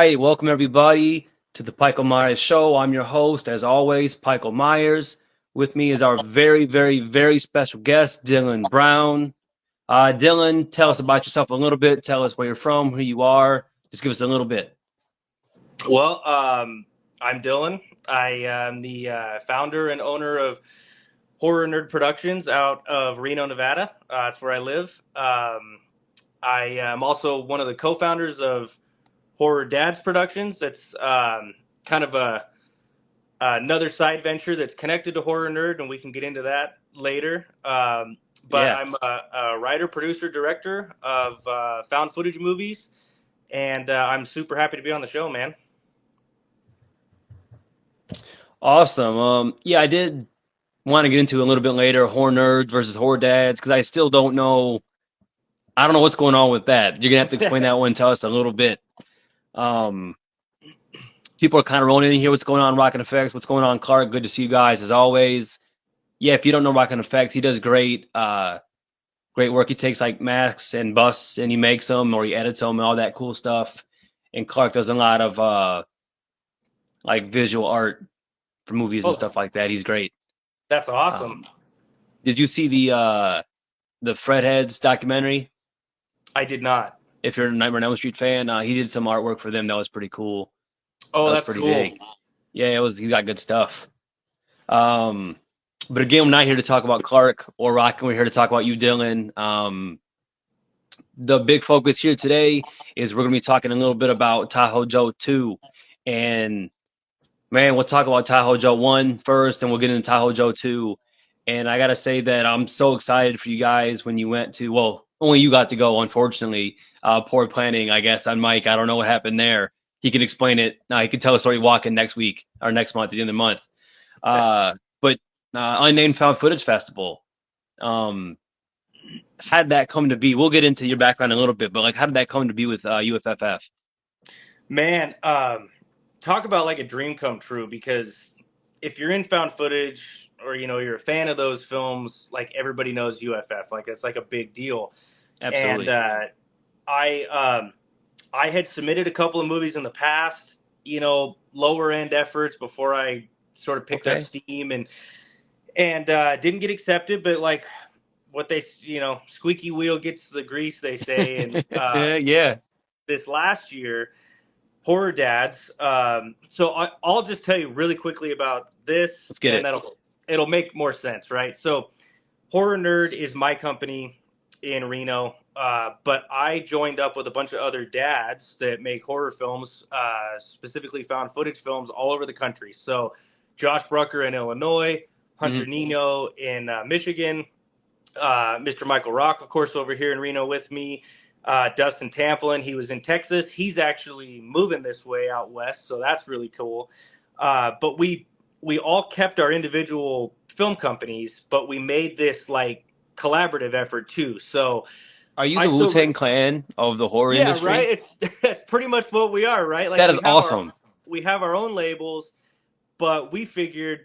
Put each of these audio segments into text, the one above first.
right, welcome everybody to the Pikel Myers Show. I'm your host, as always, Pikel Myers. With me is our very special guest, Dillon Brown. Dillon, tell us about yourself a little bit. Tell us where you're from, who you are. Just give us a little bit. Well, I'm Dillon. I am the founder and owner of Horrornerdproductions out of Reno, Nevada. That's where I live. I am also one of the co-founders of Horror Dads Productions. That's kind of another side venture that's connected to Horror Nerd, and we can get into that later. But Yeah, I'm a writer, producer, director of found footage movies, and I'm super happy to be on the show, man. awesome. Yeah, I did want to get into a little bit later, horror nerds versus horror dads, because I still don't know. I don't know what's going on with that. You're gonna have to explain that one to us a little bit. Um, People are kind of rolling in here. What's going on, Rockin' Effects? What's going on, Clark? Good to see you guys as always. Yeah, if you don't know Rockin' Effects, he does great, great work. He takes like masks and busts and he makes them or he edits them and all that cool stuff. And Clark does a lot of like visual art for movies and Oh, stuff like that. He's great. that's awesome. Um, did you see the Fred Heads documentary? I did not. If you're a Nightmare on Elm Street fan, he did some artwork for them that was pretty cool. That Oh, was that's pretty cool. big. Yeah, it was. He's got good stuff. Um, but again, we're not here to talk about Clark or Rock. We're here to talk about you, Dillon. The big focus here today is we're going to be talking a little bit about Tahoe Joe 2. And man, we'll talk about Tahoe Joe 1 first, and we'll get into Tahoe Joe 2. And I got to say that I'm so excited for you guys when you went to, well, only you got to go, unfortunately. Poor planning, I guess, on Mike. I don't know what happened there. He can explain it. He can tell a story walking next week or next month, at the end of the month. But Unnamed Found Footage Festival. Um, how did that come to be? We'll get into your background in a little bit, but like, how did that come to be with UFFF? Man, talk about like a dream come true because if you're in found footage or you're a fan of those films, like everybody knows UFF, like it's like a big deal. And Absolutely. I I had submitted a couple of movies in the past, lower end efforts before I sort of picked up Okay. steam and didn't get accepted, but like what they squeaky wheel gets the grease, they say. And Yeah. this last year, Horror Dads. So I'll just tell you really quickly about this, Let's get and it. it'll make more sense, right? So Horror Nerd is my company in Reno, but I joined up with a bunch of other dads that make horror films, specifically found footage films all over the country. So Josh Brucker in Illinois, Hunter Hmm. Nino in Michigan, Mr. Michael Rock, of course, over here in Reno with me. Dustin Tamplin, he was in Texas. He's actually moving this way out west, so that's really cool. But we all kept our individual film companies, but we made this like collaborative effort too. So Are you I the still, Wu-Tang Clan of the horror yeah, industry? right. It's that's pretty much what we are, right? Like That is awesome. we have our own labels, but we figured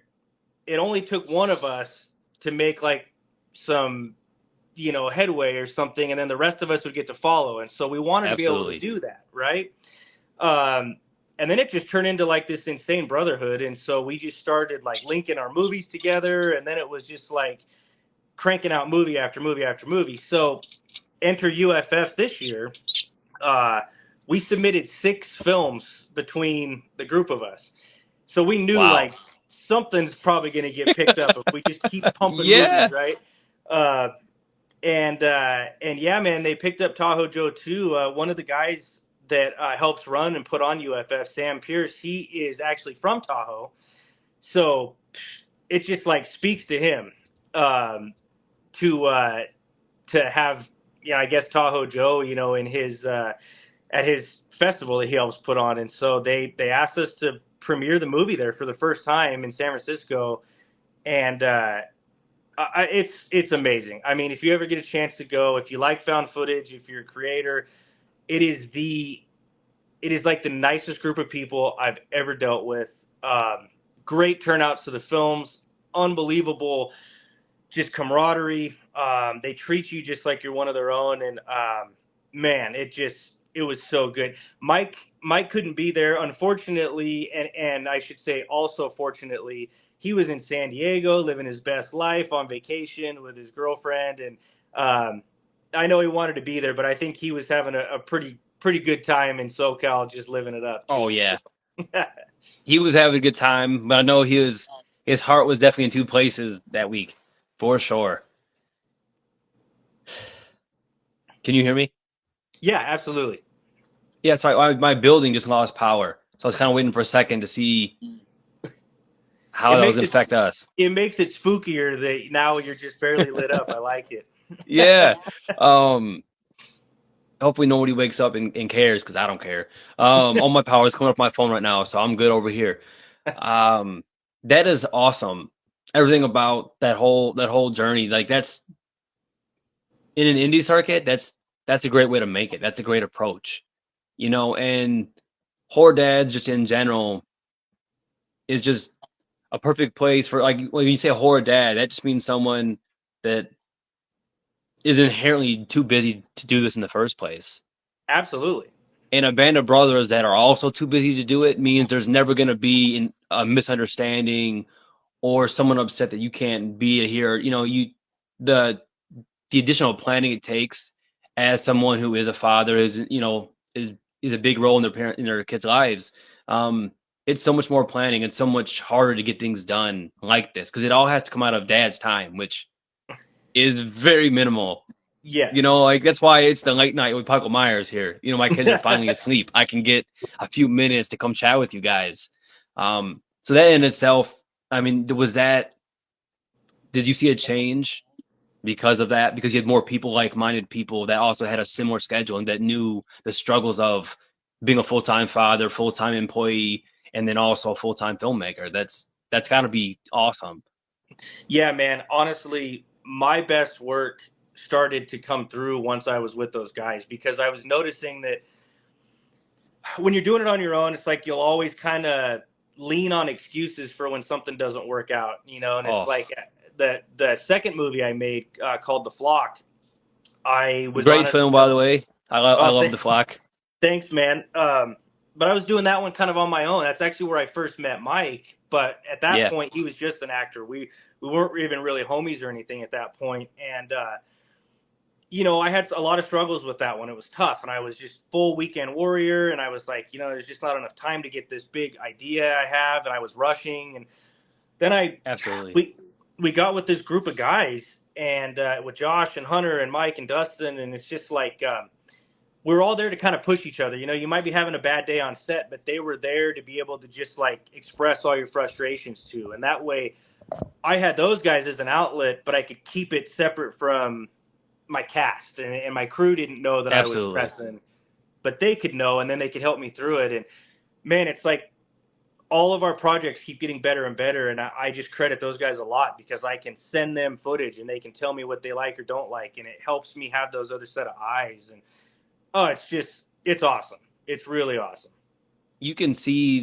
it only took one of us to make like some headway or something, and then the rest of us would get to follow. And so we wanted to be able to Absolutely. do that, right? Um, and then it just turned into like this insane brotherhood. And so we just started like linking our movies together, and then it was just like cranking out movie after movie after movie. So enter UFF this year. Uh, we submitted 6 films between the group of us. So we knew Wow. like something's probably going to get picked up if we just keep pumping movies, Yeah. right? Uh, and yeah, man, they picked up Tahoe Joe too. One of the guys that helps run and put on UFF, Sam Pierce, he is actually from Tahoe, so it just like speaks to him um, to to have I guess Tahoe Joe in his at his festival that he helps put on, and so they asked us to premiere the movie there for the first time in San Francisco, and it's amazing. I mean, if you ever get a chance to go, if you like found footage, if you're a creator, it is like the nicest group of people I've ever dealt with. Great turnouts to the films, unbelievable, just camaraderie. They treat you just like you're one of their own, and man, it was so good. Mike Mike couldn't be there, unfortunately, and I should say also fortunately, he was in San Diego living his best life on vacation with his girlfriend, and um, I know he wanted to be there, but I think he was having a pretty good time in SoCal, just living it up Oh too. yeah, So. he was having a good time, but I know his heart was definitely in two places that week, for sure. Can you hear me? Yeah, absolutely. Yeah, sorry, my building just lost power, so I was kind of waiting for a second to see how It that was makes gonna it affect us. it makes it spookier that now you're just barely lit up. I like it. Yeah. Um, hopefully nobody wakes up and cares because I don't care. All my power is coming off my phone right now, so I'm good over here. Um, that is awesome. Everything about that whole journey, like that's in an indie circuit, that's a great way to make it. That's a great approach, and horror dads just in general is just a perfect place for like when you say horror dad, that just means someone that is inherently too busy to do this in the first place. Absolutely. And a band of brothers that are also too busy to do it means there's never going to be a misunderstanding or someone upset that you can't be here. The the additional planning it takes as someone who is a father is a big role in their kids' lives. Um, it's so much more planning and so much harder to get things done like this because it all has to come out of dad's time, which is very minimal. Yes. Like that's why it's the late night with Michael Myers here. My kids are finally asleep. I can get a few minutes to come chat with you guys. So that in itself, I mean, did you see a change because of that? Because you had more people, like-minded people that also had a similar schedule and that knew the struggles of being a full-time father, full-time employee, and then also a full-time filmmaker. That's got to be awesome. Yeah, man. Honestly, my best work started to come through once I was with those guys because I was noticing that when you're doing it on your own, it's like you'll always kind of lean on excuses for when something doesn't work out, and it's Oh, like the second movie I made called The Flock. I was on great it. film, by the way. I Oh, love The Flock. thanks, man. But I was doing that one kind of on my own. That's actually where I first met Mike. But at that Yeah, point, he was just an actor. We weren't even really homies or anything at that point. And I had a lot of struggles with that one. It was tough, and I was just full weekend warrior. And I was like, there's just not enough time to get this big idea I have, and I was rushing. And then absolutely. we we got with this group of guys, and with Josh and Hunter and Mike and Dustin, and it's just like. We were all there to kind of push each other. You might be having a bad day on set, but they were there to be able to just like express all your frustrations too. And that way, I had those guys as an outlet, but I could keep it separate from my cast, and my crew didn't know that I was Absolutely. stressing, but they could know, and then they could help me through it. And man, it's like all of our projects keep getting better and better, and I just credit those guys a lot because I can send them footage and they can tell me what they like or don't like, and it helps me have those other set of eyes. And oh, it's awesome. It's really awesome. You can see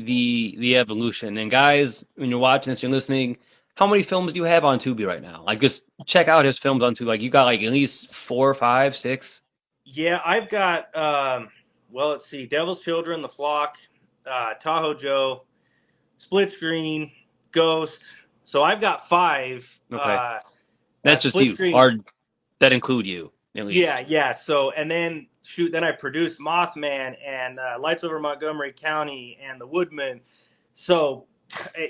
the evolution. And guys, when you're watching this, you're listening. How many films do you have on Tubi right now? Like, just check out his films on Tubi. Like, you got like at least four, five, six. Yeah, I've got well, let's see, Devil's Children, The Flock, Tahoe Joe, Split Screen, Ghost. So I've got five. Okay, that's just Split you, Screen. or that include you at Yeah, least. yeah. So and then shoot, then I produced Mothman and Lights Over Montgomery County and The Woodman. So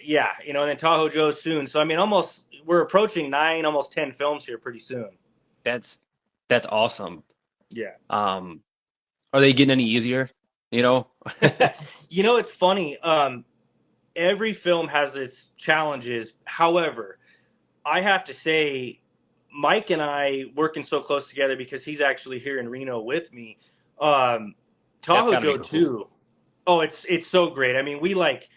yeah, and then Tahoe Joe soon. So I mean, almost we're approaching nine, almost 10 films here pretty soon. That's that's awesome. Yeah. Um, are they getting any easier? You know? It's funny. Every film has its challenges. However, I have to say, Mike and I working so close together because he's actually here in Reno with me. Um, That's Tahoe got to be Joe cool. too. Oh, it's so great. I mean, we like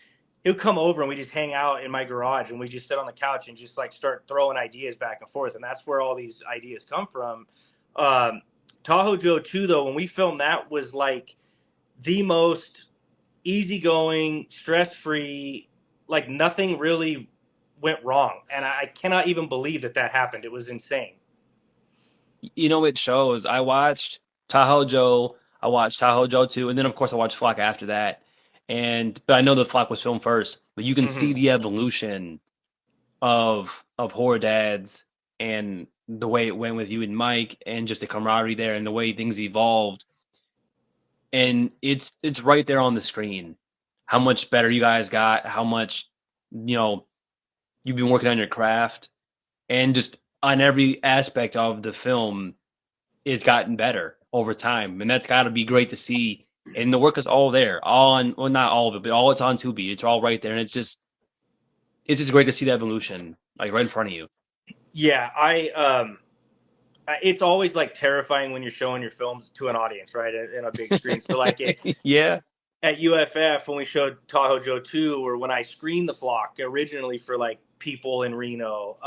he'll come over and we just hang out in my garage and we just sit on the couch and just like start throwing ideas back and forth, and that's where all these ideas come from. Um, Tahoe Joe too, though, when we filmed that was like the most easygoing, stress free, like nothing really went wrong. And I cannot even believe that happened. It was insane. It shows. I watched Tahoe Joe. I watched Tahoe Joe 2, and then of course I watched Flock after that. And but I know the Flock was filmed first, but you can see Hmm. the evolution of Horror Dads and the way it went with you and Mike and just the camaraderie there and the way things evolved. And it's right there on the screen. How much better you guys got, how much, you know, you've been working on your craft, and just on every aspect of the film, it's gotten better over time, and that's got to be great to see. And the work is all there, all on, well, not all of it, but all it's on Tubi. It's all right there, and it's just great to see the evolution, like right in front of you. Yeah, it's always like terrifying when you're showing your films to an audience, right, in a big screen. So like Yeah. at UFF when we showed Tahoe Joe 2, or when I screened The Flock originally for like people in Reno,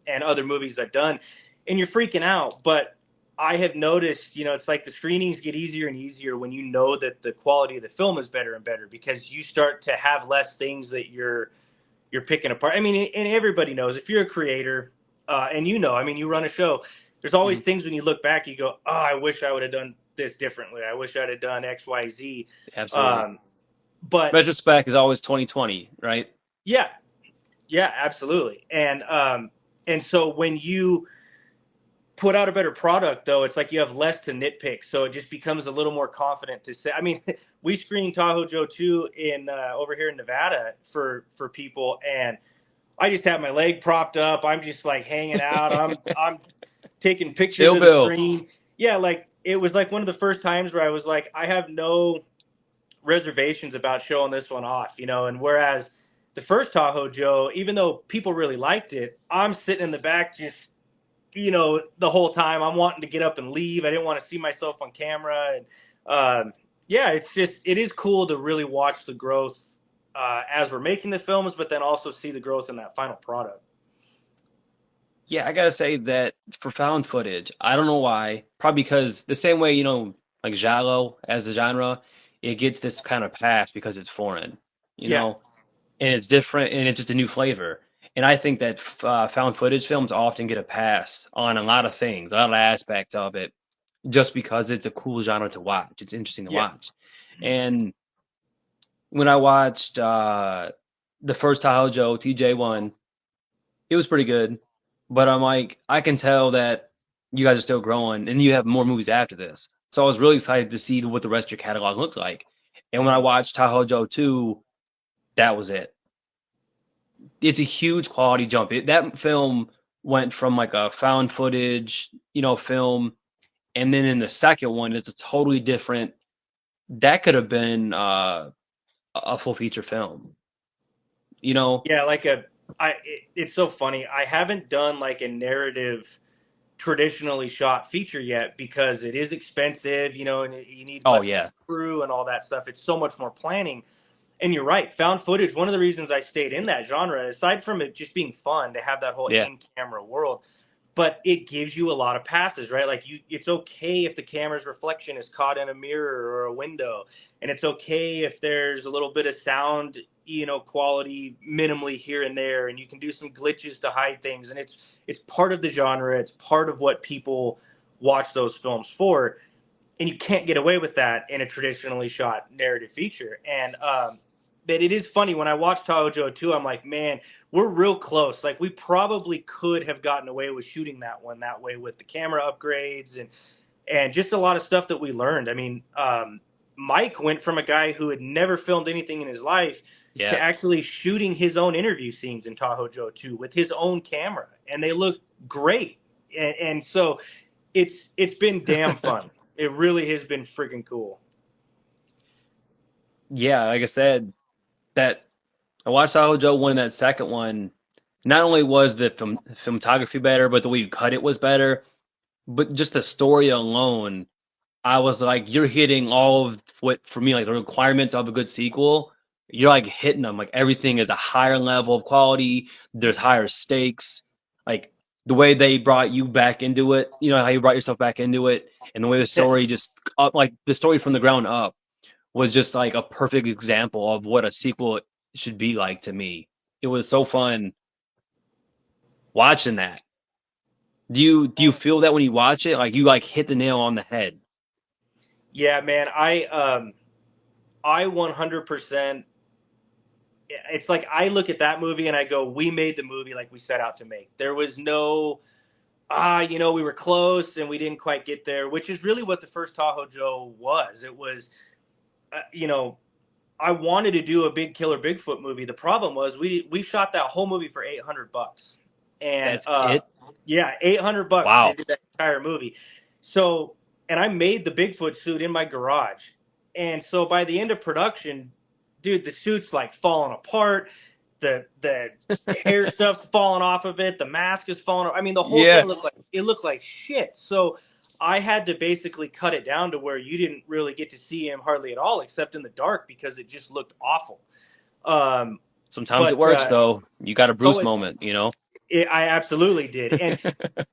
and other movies I've done, and you're freaking out. But I have noticed, it's like the screenings get easier and easier when you know that the quality of the film is better and better, because you start to have less things that you're picking apart. I mean, and everybody knows if you're a creator, and I mean, you run a show. There's always Mhm. things when you look back, you go, "Oh, I wish I would have done this differently. I wish I'd have done X, Y, Z." Absolutely. Um, but Retrospect is always 2020, right? yeah, yeah, absolutely. And so when you put out a better product, though, it's like you have less to nitpick, so it just becomes a little more confident to say. I mean, we screened Tahoe Joe 2 in over here in Nevada for people, and I just have my leg propped up. I'm just like hanging out. I'm taking pictures Chill of the Bill. screen. Yeah, like it was like one of the first times where I was like, I have no reservations about showing this one off, and whereas the first Tahoe Joe, even though people really liked it, I'm sitting in the back just, the whole time I'm wanting to get up and leave. I didn't want to see myself on camera. And yeah, it is cool to really watch the growth as we're making the films, but then also see the growth in that final product. Yeah, I gotta say that for found footage, I don't know why. Probably because the same way, like giallo as a genre, it gets this kind of pass because it's foreign, you Yeah. know, and it's different and it's just a new flavor. And I think that found footage films often get a pass on a lot of things, a lot of aspects of it, just because it's a cool genre to watch. It's interesting to Yeah. watch. And when I watched the first Tahoe Joe TJ1, it was pretty good, but I'm like, I can tell that you guys are still growing, and you have more movies after this. So I was really excited to see what the rest of your catalog looked like. And when I Mhm. watched Tahoe Joe 2, that was it. It's a huge quality jump. That film went from like a found footage, film, and then in the second one, it's a totally different. That could have been a full feature film, you know? Yeah, it's so funny. I haven't done like a narrative traditionally shot feature yet because it is expensive, and you need Oh much more yeah, crew and all that stuff. It's so much more planning. And you're right, found footage. One of the reasons I stayed in that genre, aside from it just being fun to have that whole yeah. in-camera world, but it gives you a lot of passes, right? Like it's okay if the camera's reflection is caught in a mirror or a window, and it's okay if there's a little bit of sound, quality minimally here and there, and you can do some glitches to hide things, and it's part of the genre. It's part of what people watch those films for, and you can't get away with that in a traditionally shot narrative feature. And but it is funny when I watch Tahoe Joe 2, I'm like, man, we're real close. Like we probably could have gotten away with shooting that one that way with the camera upgrades and just a lot of stuff that we learned. I mean, Mike went from a guy who had never filmed anything in his life to Yeah. actually shooting his own interview scenes in Tahoe Joe 2 with his own camera, and they look great. And so it's been damn fun. It really has been freaking cool. Yeah, like I said, that I watched Tahoe Joe one and that second one. Not only was the filmography better, but the way you cut it was better. But just the story alone, I was like, you're hitting all of what for me like the requirements of a good sequel. You're like hitting them. Like everything is a higher level of quality. There's higher stakes. Like the way they brought you back into it, how you brought yourself back into it, and the way the story just up, like the story from the ground up was just like a perfect example of what a sequel should be like to me. It was so fun watching that. Do you feel that when you watch it, like you like hit the nail on the head? Yeah, man. I 100%. It's like I look at that movie and I go, we made the movie like we set out to make. There was no we were close and we didn't quite get there, which is really what the first Tahoe Joe was. It was, uh, you know, I wanted to do a big killer Bigfoot movie. The problem was we shot that whole movie for $800, and That's it. yeah, $800 they Wow. did that entire movie. So, and I made the Bigfoot suit in my garage, and so by the end of production, dude, the suit's like falling apart. The hair stuff's falling off of it. The mask is falling off. I mean, the whole Yeah. thing looked like shit. So I had to basically cut it down to where you didn't really get to see him hardly at all, except in the dark because it just looked awful. Um, Sometimes it but works though. You got a oh, Bruce moment, you know? I absolutely did, and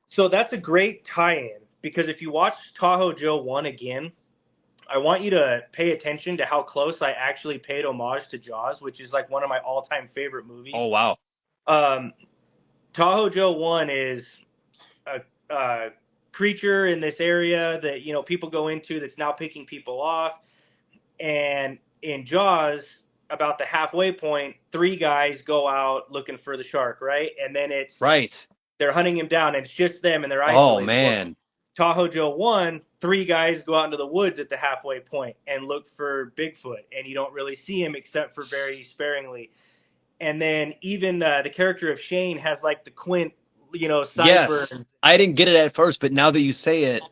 so that's a great tie-in because if you watch Tahoe Joe 1 again, I want you to pay attention to how close I actually paid homage to Jaws, which is like one of my all-time favorite Oh movies. wow. Um, Tahoe Joe 1 is a creature in this area that people go into that's now picking people off. And in Jaws, about the halfway point, three guys go out looking for the shark, right? And then Right. they're hunting him down, and it's just them, and they're Oh isolated. Well, man. Tahoe Joe 1, three guys go out into the woods at the halfway point and look for Bigfoot, and you don't really see him except for very sparingly. And then even the character of Shane has like the quint, Yes. sideburns. I didn't get it at first, but now that you say it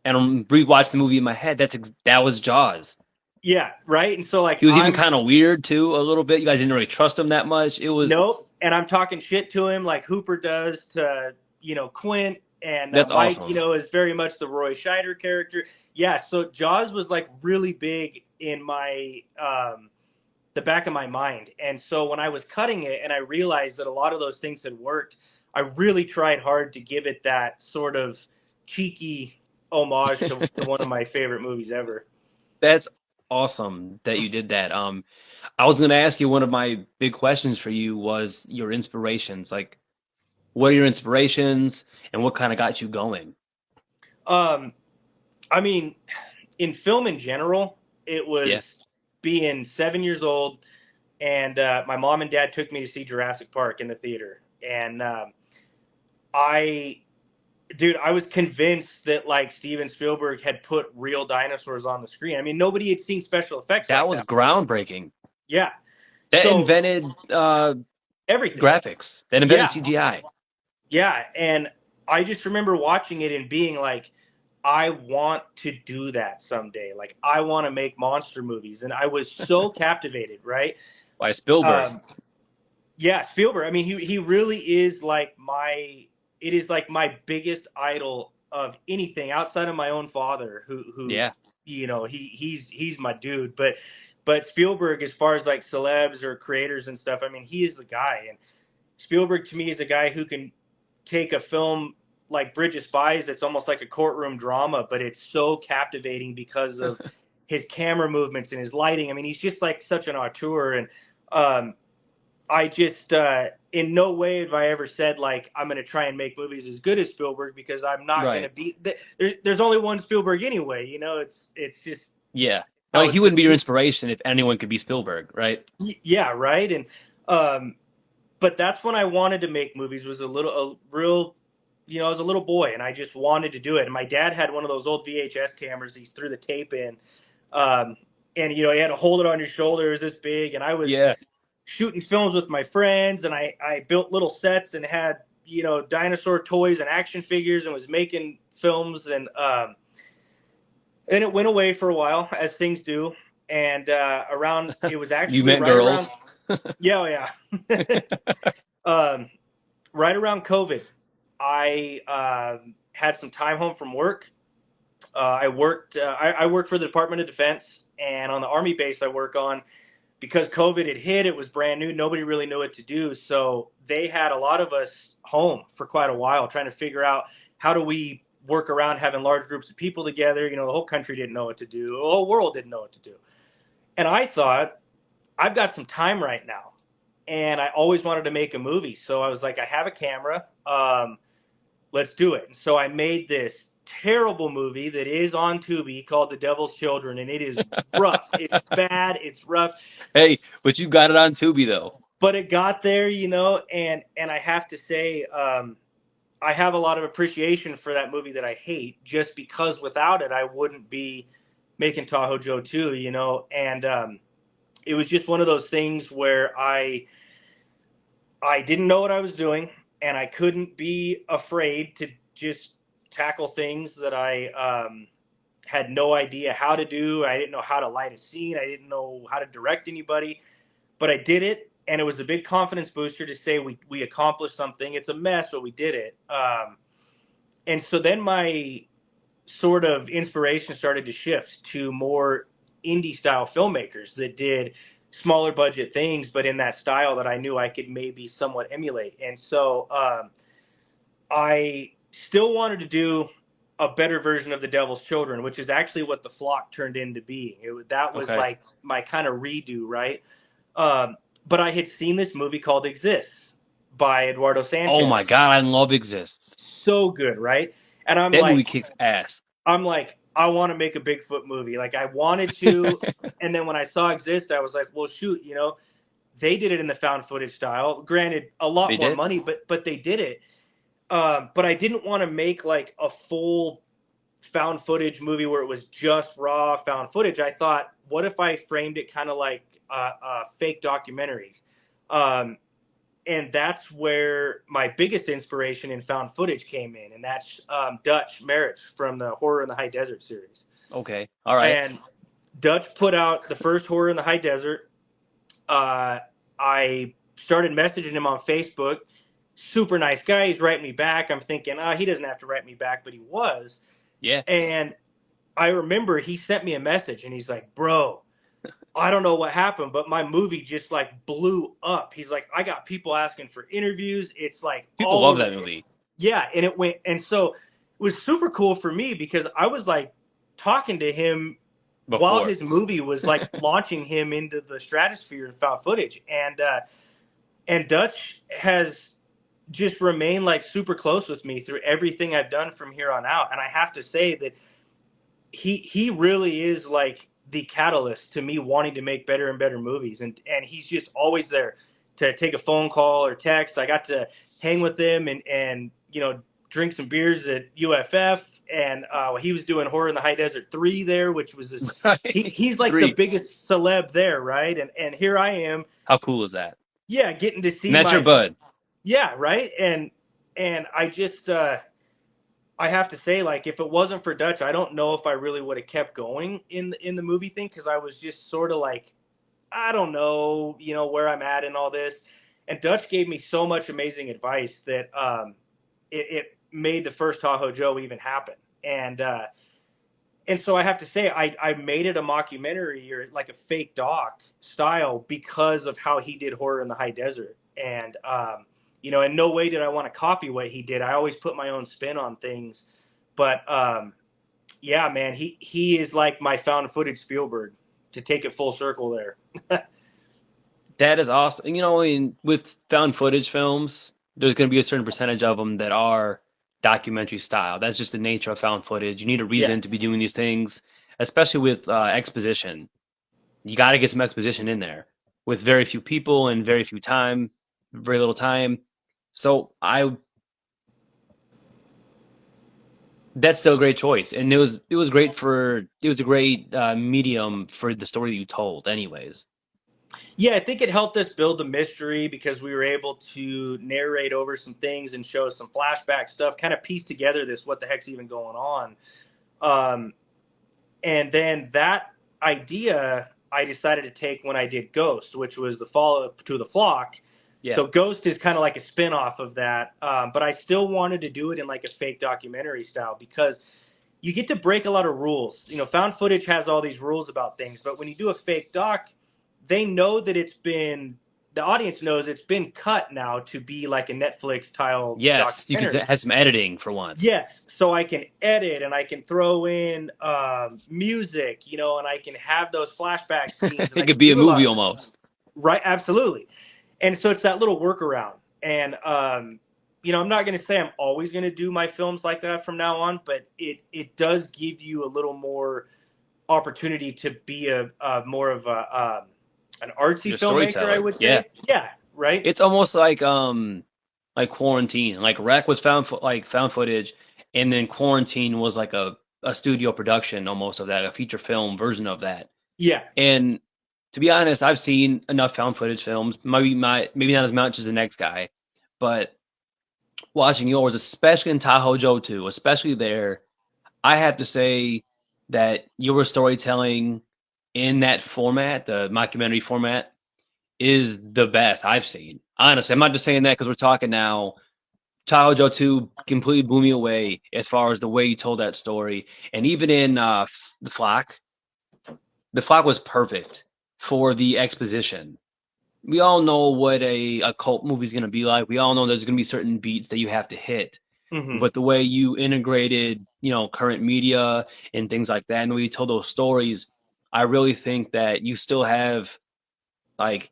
and I'm rewatching the movie in my head, that was Jaws. Yeah, right. And so like He was even I'm kind of weird too, a little bit. You guys didn't really trust him that much. It was nope, and I'm talking shit to him like Hooper does to Quint, and That's Mike, awesome. is very much the Roy Scheider character. Yeah, so Jaws was like really big in my the back of my mind, and so when I was cutting it and I realized that a lot of those things had worked, I really tried hard to give it that sort of cheeky homage to one of my favorite movies ever. That's awesome that you did that. I was gonna ask you one of my big questions for you was your inspirations. Like, what are your inspirations and what kind of got you going? Um, I mean, in film in general, it Yeah. was being 7 years old, and my mom and dad took me to see Jurassic Park in the theater, and I, dude, I was convinced that like Steven Spielberg had put real dinosaurs on the screen. I mean, nobody had seen special effects That like was that. groundbreaking. Yeah, That so invented everything. graphics. That invented Yeah, CGI. yeah, and I just remember watching it and being like, I want to do that someday. Like, I want to make monster movies, and I was so captivated. Right. By Spielberg. Um, Yeah, Spielberg. I mean, he really is like my. It is like my biggest idol of anything outside of my own father, who Yeah. he's my dude. But Spielberg, as far as like celebs or creators and stuff, I mean, he is the guy. And Spielberg to me is a guy who can take a film like Bridge of Spies that's almost like a courtroom drama, but it's so captivating because of his camera movements and his lighting. I mean, he's just like such an auteur, and um, I just in no way have I ever said like I'm going to try and make movies as good as Spielberg because I'm not going to Right. be. There's only one Spielberg anyway. It's just Yeah. how Like it's he going wouldn't to be your be. inspiration if anyone could be Spielberg, right? Yeah, right. And um, but that's when I wanted to make movies. Was a real. I was a little boy and I just wanted to do it. And my dad had one of those old VHS cameras. He threw the tape in, um, and he had to hold it on your shoulder. It was this big, and I was Yeah. shooting films with my friends, and I built little sets and had dinosaur toys and action figures and was making films, and it went away for a while as things do, and around it was You actually met right girls. around yeah, oh, yeah. um, right around COVID. I had some time home from work. I worked for the Department of Defense, and on the Army base I work on, because COVID had hit, it was brand new. Nobody really knew what to do. So they had a lot of us home for quite a while trying to figure out how do we work around having large groups of people together. The whole country didn't know what to do. The whole world didn't know what to do. And I thought, I've got some time right now. And I always wanted to make a movie. So I was like, I have a camera. Let's do it. And so I made this terrible movie that is on Tubi called The Devil's Children, and it is rough. It's bad. It's rough, Hey, but you got it on Tubi though. but it got there, and I have to say, I have a lot of appreciation for that movie that I hate, just because without it, I wouldn't be making Tahoe Joe 2, and it was just one of those things where I didn't know what I was doing, and I couldn't be afraid to just tackle things that I had no idea how to do. I didn't know how to light a scene. I didn't know how to direct anybody, but I did it, and it was a big confidence booster to say we accomplished something. It's a mess, but we did it. And so then my sort of inspiration started to shift to more indie style filmmakers that did smaller budget things, but in that style that I knew I could maybe somewhat emulate. And so I still wanted to do a better version of The Devil's Children, which is actually what The Flock turned into being. That was Okay. like my kind of redo, right? But I had seen this movie called Exists by Eduardo Oh my Sanchez. God, I love Exists. So good, right? And That movie kicks ass. I want to make a Bigfoot movie. Like I wanted to, and then when I saw Exist, I was like, well, shoot, they did it in the found footage style. Granted, a lot They more did? money, but they did it. But I didn't want to make like a full found footage movie where it was just raw found footage. I thought, what if I framed it kind of like a fake documentary? Um, and that's where my biggest inspiration in found footage came in, and that's Dutch Marriage from the Horror in the High Desert series. Okay. All right. And Dutch put out the first Horror in the High Desert. I started messaging him on Facebook. Super nice guy. He's writing me back. I'm thinking, he doesn't have to write me back, but he was. Yeah. And I remember he sent me a message, and he's like, "Bro, I don't know what happened, but my movie just like blew up." He's like, "I got people asking for interviews. It's like People all love over." that movie Yeah, and it went, and so it was super cool for me because I was like talking to him while before. his movie was like launching him into the stratosphere of found footage, and Dutch has just remained like super close with me through everything I've done from here on out, and I have to say that he really is like the catalyst to me wanting to make better and better movies, and he's just always there to take a phone call or text. I got to hang with him and drink some beers at UFF, and he was doing Horror in the High Desert 3 there, which was this he's like the Three. biggest celeb there, right? And here I am, How cool is that? yeah, getting to And see that's your my, bud. yeah, right. And I just I have to say, like, if it wasn't for Dutch, I don't know if I really would have kept going in the movie thing, because I was just sort of like, I don't know, where I'm at in all this. And Dutch gave me so much amazing advice that it made the first Tahoe Joe even happen. And so I have to say, I made it a mockumentary or like a fake doc style because of how he did Horror in the High Desert. And in no way did I want to copy what he did. I always put my own spin on things. But yeah, man, he is like my found footage Spielberg, to take it full circle there. That is awesome. With found footage films, there's going to be a certain percentage of them that are documentary style. That's just the nature of found footage. You need a reason to be Yes. doing these things, especially with exposition. You got to get some exposition in there with very few people and very little time. So that's still a great choice, and it was a great medium for the story that you told, anyways. Yeah, I think it helped us build the mystery because we were able to narrate over some things and show some flashback stuff, kind of piece together this what the heck's even going on. Um, and then that idea I decided to take when I did Ghost, which was the follow up to The Flock. Yeah, So Ghost is kind of like a spin-off of that, but I still wanted to do it in like a fake documentary style because you get to break a lot of rules. Found footage has all these rules about things, but when you do a fake doc, they know that the audience knows it's been cut now to be like a Netflix style yes, you could documentary. have some editing for once. Yes, so I can edit and I can throw in music, and I can have those flashback scenes and I It could can be a do a lot movie of that. almost. Right, absolutely. And so it's that little workaround. And I'm not going to say I'm always going to do my films like that from now on, but it does give you a little more opportunity to be a more of an artsy You're a filmmaker, I storyteller. would Yeah. say. Yeah, right. It's almost like Quarantine. Like Wreck was like found footage, and then Quarantine was like a studio production almost of that, a feature film version of that. Yeah. And to be honest, I've seen enough found footage films, maybe not as much as the next guy, but watching yours, especially in Tahoe Joe 2, especially there, I have to say that your storytelling in that format, the mockumentary format, is the best I've seen. Honestly, I'm not just saying that because we're talking now. Taho Joe 2 completely blew me away as far as the way you told that story. And even in the Flock was perfect for the exposition. We all know what a cult movie is going to be like. We all know there's going to be certain beats that you have to hit. Hmm. But the way you integrated, current media and things like that, and the way you told those stories, I really think that you still have like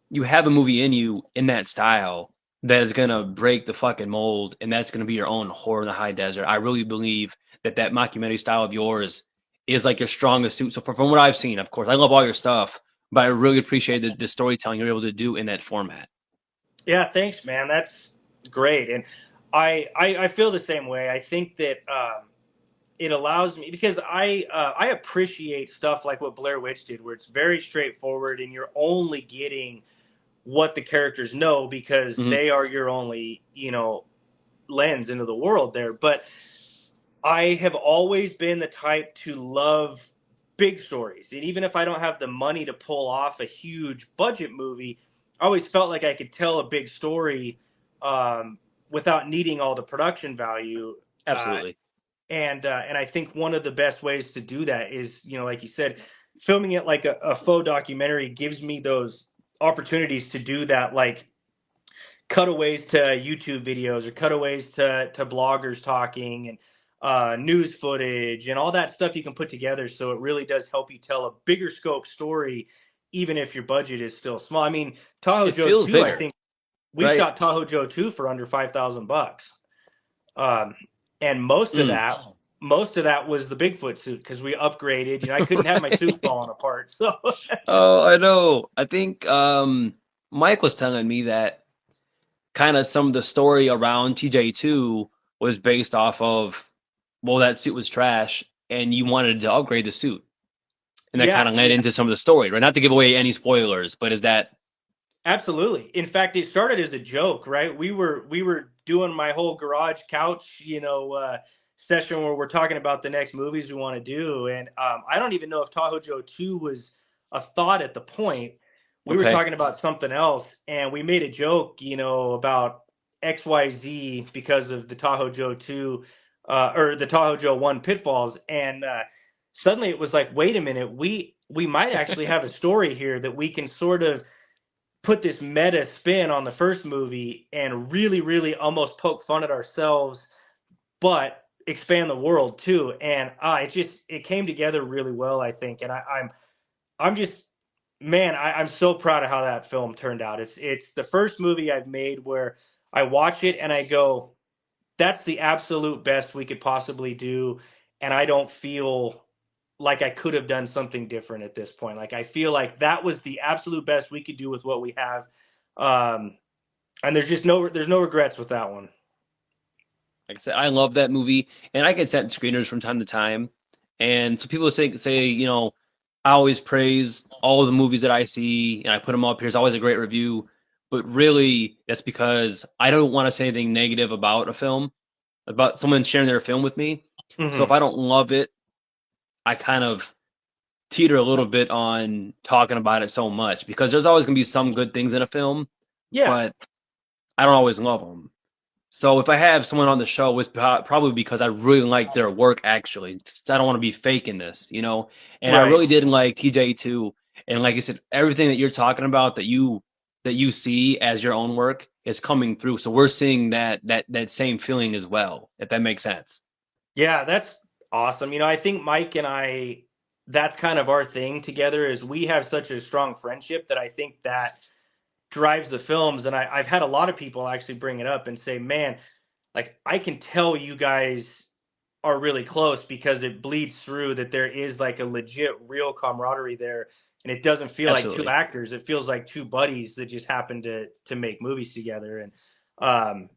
you have a movie in you in that style that is gonna break the fucking mold, and that's gonna be your own horror in the high desert. I really believe that mockumentary style of yours is like your strongest suit. So from what I've seen, of course, I love all your stuff, but I really appreciate the storytelling you're able to do in that format. Yeah. Thanks, man. That's great, and I feel the same way. I think that it allows me because I appreciate stuff like what Blair Witch did, where it's very straightforward and you're only getting what the characters know because Hmm. they are your only lens into the world there. But I have always been the type to love big stories. And even if I don't have the money to pull off a huge budget movie, I always felt like I could tell a big story um, without needing all the production value. Uh, Absolutely. and I think one of the best ways to do that is, like you said, filming it like a faux documentary gives me those opportunities to do that, like cutaways to YouTube videos or cutaways to bloggers talking and news footage and all that stuff you can put together. So it really does help you tell a bigger scope story, even if your budget is still small. I mean, Tahoe It Joe feels 2, I bigger, think we right? shot Tahoe Joe 2 for under $5,000. Um, and Mm. most of that was the Bigfoot suit because we upgraded. I couldn't have my suit Right. falling apart. So Oh, I know. I think Mike was telling me that kind of some of the story around TJ2 was based off of, well, that suit was trash and you wanted to upgrade the suit. And that kind yeah, of led yeah. into some of the story, right? Not to give away any spoilers, but is that Absolutely. In fact, it started as a joke, right? We were doing my whole garage couch, session where we're talking about the next movies we want to do, and I don't even know if Tahoe Joe 2 was a thought at the point. We were okay? talking about something else, and we made a joke, about XYZ because of the Tahoe Joe 2 or the Tahoe Joe 1 pitfalls, and suddenly it was like, wait a minute, we might actually have a story here that we can sort of put this meta spin on the first movie and really, really almost poke fun at ourselves, but expand the world too. And it came together really well, I think. And I'm just man, I'm so proud of how that film turned out. It's the first movie I've made where I watch it and I go, that's the absolute best we could possibly do, and I don't feel like I could have done something different at this point. Like I feel like that was the absolute best we could do with what we have. Um, and there's no regrets with that one. Like I said, I love that movie, and I get sent screeners from time to time. And so people say, I always praise all of the movies that I see, and I put them up here. It's always a great review, but really, that's because I don't want to say anything negative about a film, about someone sharing their film with me. So if Hmm. I don't love it, I kind of teeter a little bit on talking about it so much because there's always going to be some good things in a film, Yeah, but I don't always love them. So if I have someone on the show, it's probably because I really like their work. Actually, I don't want to be faking this. And I right. really did like TJ too. And like I said, everything that you're talking about that you see as your own work is coming through. So we're seeing that same feeling as well, if that makes sense. Yeah, that's awesome. I think Mike and I, that's kind of our thing together is we have such a strong friendship that I think that drives the films. And I've had a lot of people actually bring it up and say, man, like I can tell you guys are really close because it bleeds through that there is like a legit real camaraderie there, and it doesn't feel like two Absolutely. actors, it feels like two buddies that just happen to make movies together. And um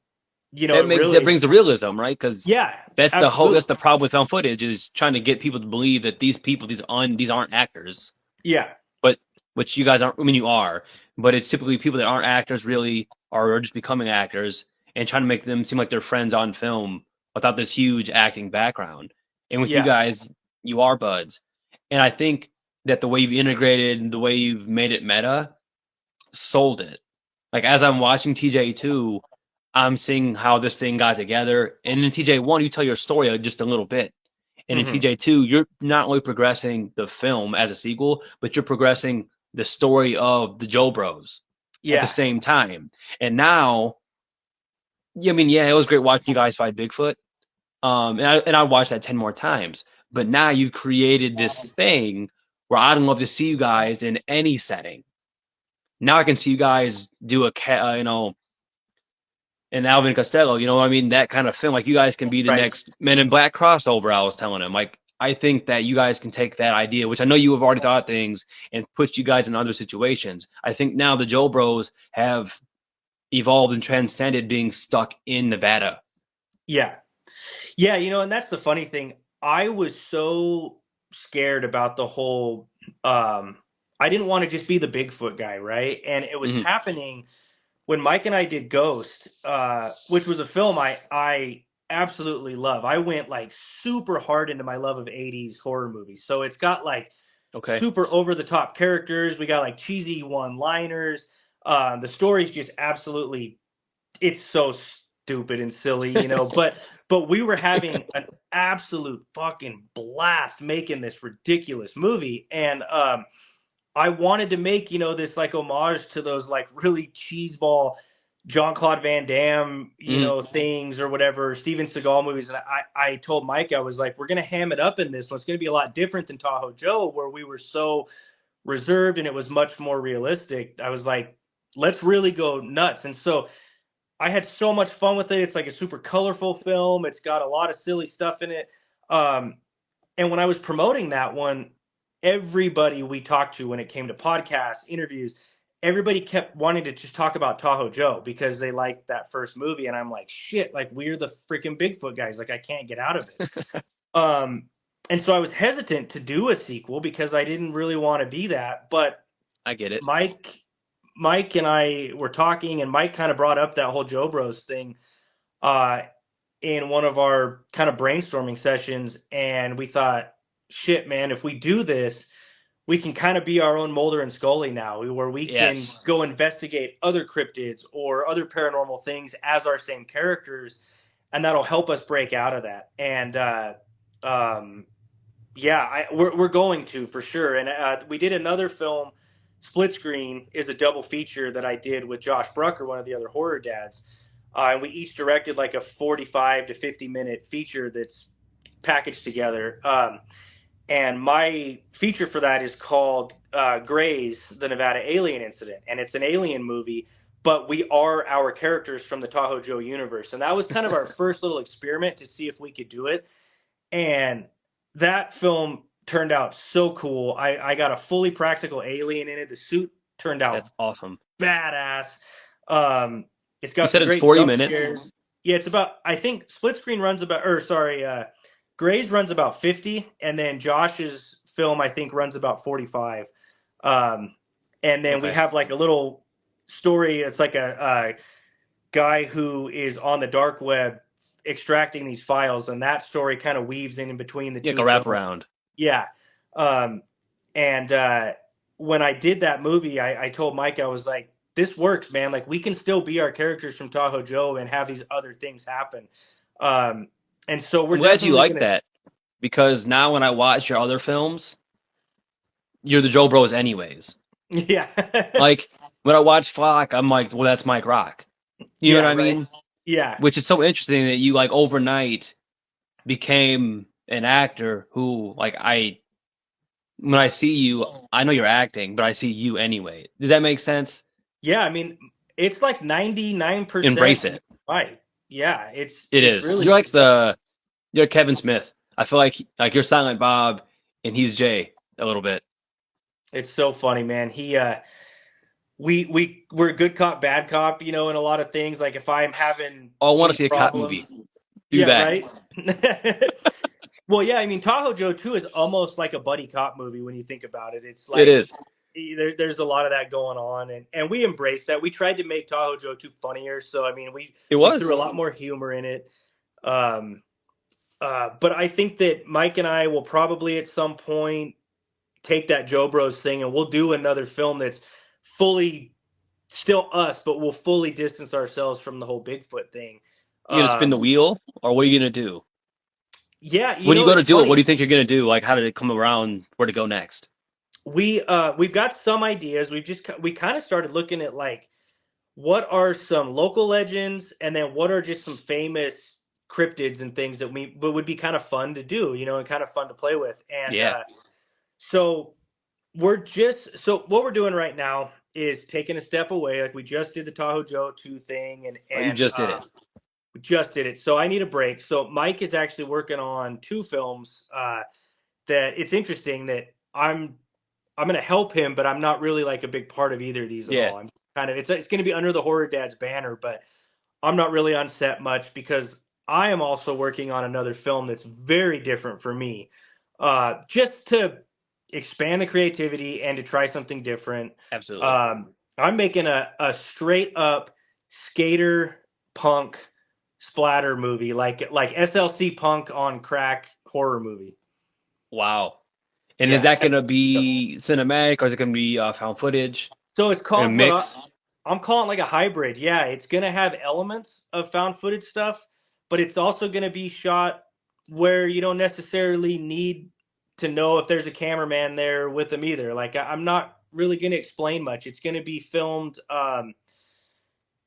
That it makes that really, brings the realism, right? Because yeah, that's absolutely, the problem with found footage is trying to get people to believe that these people these aren't actors. yeah, But which you guys aren't. I mean, you are, but it's typically people that aren't actors really, or are just becoming actors, and trying to make them seem like they're friends on film without this huge acting background. And with you yeah, guys, you are buds, and I think that the way you've integrated, the way you've made it meta, sold it. Like as I'm watching TJ2, I'm seeing how this thing got together, and in TJ1, you tell your story just a little bit. And in hmm, TJ2, you're not only progressing the film as a sequel, but you're progressing the story of the Joe Bros at the yeah, same time. And now, yeah, I mean, yeah, it was great watching you guys fight Bigfoot. And I watched that 10 more times. But now you've created this thing where I'd love to see you guys in any setting. Now I can see you guys do and Alvin Costello, you know what I mean? That kind of film. Like you guys can be the right, next Men in Black crossover, I was telling him. Like I think that you guys can take that idea, which I know you have already thought things, and put you guys in other situations. I think now the Joe Bros have evolved and transcended being stuck in Nevada. yeah, yeah, and that's the funny thing. I was so scared about the whole, I didn't want to just be the Bigfoot guy, right? And it was Hmm. happening when Mike and I did Ghost, which was a film I absolutely love. I went like super hard into my love of '80s horror movies. So it's got like Okay. super over the top characters. We got like cheesy one liners. The story's just absolutely, it's so stupid and silly, but we were having an absolute fucking blast making this ridiculous movie. And I wanted to make, this like homage to those like really cheeseball Jean Claude Van Damme, Hmm. things or whatever, Steven Seagal movies. And I told Mike, I was like, we're gonna ham it up in this one. It's gonna be a lot different than Tahoe Joe, where we were so reserved and it was much more realistic. I was like, let's really go nuts. And so I had so much fun with it. It's like a super colorful film. It's got a lot of silly stuff in it. Um, and when I was promoting that one, everybody we talked to when it came to podcasts, interviews, everybody kept wanting to just talk about Tahoe Joe because they liked that first movie. And I'm like, shit, like we're the freaking Bigfoot guys. Like I can't get out of it. Um, and so I was hesitant to do a sequel because I didn't really want to be that. But I get it. Mike, Mike and I were talking, and Mike kind of brought up that whole Joe Bros thing. Uh, in one of our kind of brainstorming sessions, and we thought, shit, man, if we do this, we can kind of be our own Mulder and Scully now, where we can Yes. go investigate other cryptids or other paranormal things as our same characters, and that'll help us break out of that. And um, yeah, we're going to for sure. And we did another film. Split Screen is a double feature that I did with Josh Brucker, one of the other horror dads. And we each directed like a 45 to 50-minute feature that's packaged together. And my feature for that is called Gray's, the Nevada Alien Incident. And it's an alien movie, but we are our characters from the Tahoe Joe universe. And that was kind of our first little experiment to see if we could do it. And that film turned out so cool. I got a fully practical alien in it. The suit turned That's out awesome. badass. Um, it's You got said some it's great 40 jump minutes. scares. Yeah, it's about, I think Split Screen runs about, or sorry, Gray's runs about 50, and then Josh's film I think runs about 45. Um, and then we Okay. have like a little story. It's like a guy who is on the dark web extracting these files, and that story kind of weaves in between the Yeah, two go wrap films. around. Yeah. Um, and when I did that movie, I told Mike, I was like, this works, man. Like, we can still be our characters from Tahoe Joe and have these other things happen. Um, and so we're I'm glad you definitely like going that because now when I watch your other films, you're the Joe Bros anyways. to, yeah. Like when I watch Flock, I'm like, well, that's Mike Rock. You know what Yeah, I right. mean? Yeah. Which is so interesting that you like overnight became an actor who like when I see you, I know you're acting, but I see you anyway. Does that make sense? Yeah, I mean, it's like 99% Embrace it. right. Yeah, It it's is. really You're like just that. you're Kevin Smith. I feel like you're Silent Bob and he's Jay a little bit. It's so funny, man. We're good cop, bad cop, you know, in a lot of things. Like if I'm having Oh, I want to any see a cop movie. problems, Do yeah, that. right. Well, yeah, I mean, Tahoe Joe 2 is almost like a buddy cop movie when you think about it. It's It like is. there's a lot of that going on, and we embrace that. We tried to make Tahoe Joe 2 funnier, so I mean, It we threw was. a lot more humor in it. Um, but I think that Mike and I will probably at some point take that Joe Bros thing, and we'll do another film that's fully still us, but we'll fully distance ourselves from the whole Bigfoot thing. You gonna spin the Um, wheel, or what are you gonna do yeah, you when you know, go to it's do it? What do funny. you think you're gonna do? Like, how did it come around? Where to go next? We've got some ideas. We kind of started looking at like what are some local legends, and then what are just some famous cryptids and things that we but would be kind of fun to do, you know, and kind of fun to play with. And Yeah. so so what we're doing right now is taking a step away. Like we just did the Tahoe Joe 2 thing, Oh, you just did it. we just did it. So I need a break. So Mike is actually working on two films. That it's interesting that I'm going to help him, but I'm not really like a big part of either of these at Yeah. all. I'm kind of it's going to be under the Horror Dad's banner, but I'm not really on set much because I am also working on another film that's very different for me, just to expand the creativity and to try something different. Absolutely. I'm making a straight up skater punk splatter movie, like SLC punk on crack horror movie. Wow. And is Yeah. that gonna be cinematic, or is it gonna be found footage So it's in a called mix? I'm calling like a hybrid. Yeah, it's gonna have elements of found footage stuff, but it's also gonna be shot where you don't necessarily need to know if there's a cameraman there with them either. Like I'm not really gonna explain much. It's gonna be filmed.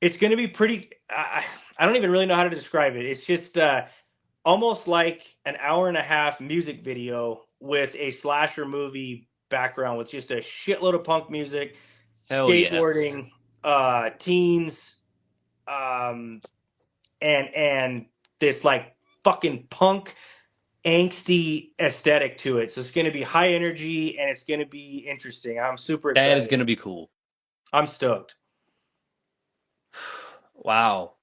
It's gonna be pretty. I don't even really know how to describe it. It's just almost like an hour and a half music video with a slasher movie background with just a shitload of punk music, Hell yeah. skateboarding, teens, um, and this like fucking punk angsty aesthetic to it. So it's going to be high energy and it's going to be interesting. I'm super That is excited. gonna be cool. I'm stoked. Wow.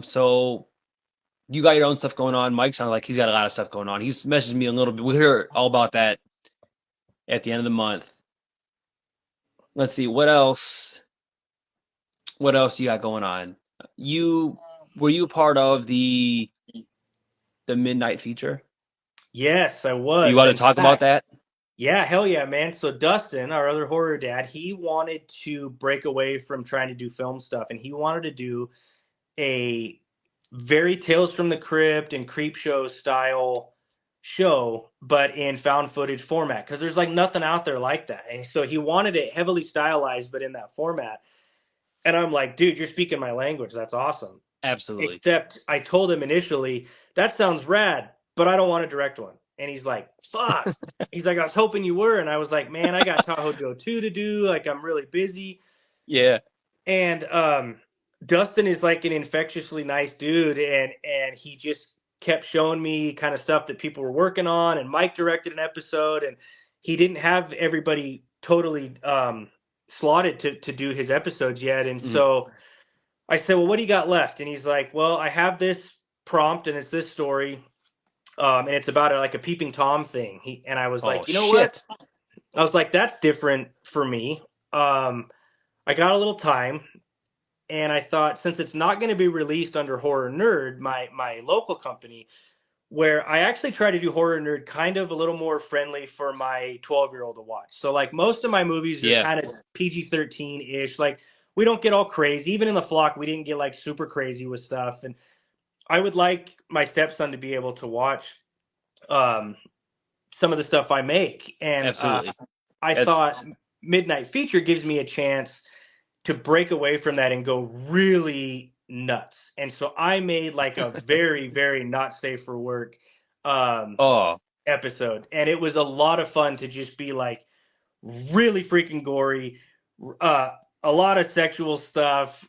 So you got your own stuff going on. Mike sounds like he's got a lot of stuff going on. He's messaged me a little bit. We hear all about that at the end of the month. Let's see what else. What else you got going on? You were you part of the midnight feature? Yes, I You was. want to In talk about fact, that? yeah, hell yeah, man. So Dustin, our other horror dad, he wanted to break away from trying to do film stuff, and he wanted to do a very Tales from the Crypt and Creep Show style show, but in found footage format because there's like nothing out there like that. And so he wanted it heavily stylized, but in that format. And I'm like, dude, you're speaking my language. That's awesome. Absolutely. Except I told him initially, that sounds rad, but I don't want to direct one. And he's like, fuck. He's like, I was hoping you were. And I was like, man, I got Tahoe Joe 2 to do. Like, I'm really busy. Yeah. And Dustin is like an infectiously nice dude, and he just kept showing me kind of stuff that people were working on. And Mike directed an episode, and he didn't have everybody totally slotted to do his episodes yet. And Mhm. so I said, well, what do you got left? And he's like, well, I have this prompt, and it's this story. And it's about like a peeping tom thing. And I was Oh like, you know what? shit. I was like, that's different for me. I got a little time, and I thought since it's not going to be released under Horror Nerd, my local company, where I actually try to do Horror Nerd kind of a little more friendly for my 12-year-old to watch. So like most of my movies are Yeah. kind of PG-13 ish. Like we don't get all crazy. Even in the flock, we didn't get like super crazy with stuff. And I would like my stepson to be able to watch um, some of the stuff I make. And Absolutely. I That's thought Midnight Feature gives me a chance to break away from that and go really nuts. And so I made like a very, very not safe for work um, oh episode. And it was a lot of fun to just be like really freaking gory, uh, a lot of sexual stuff.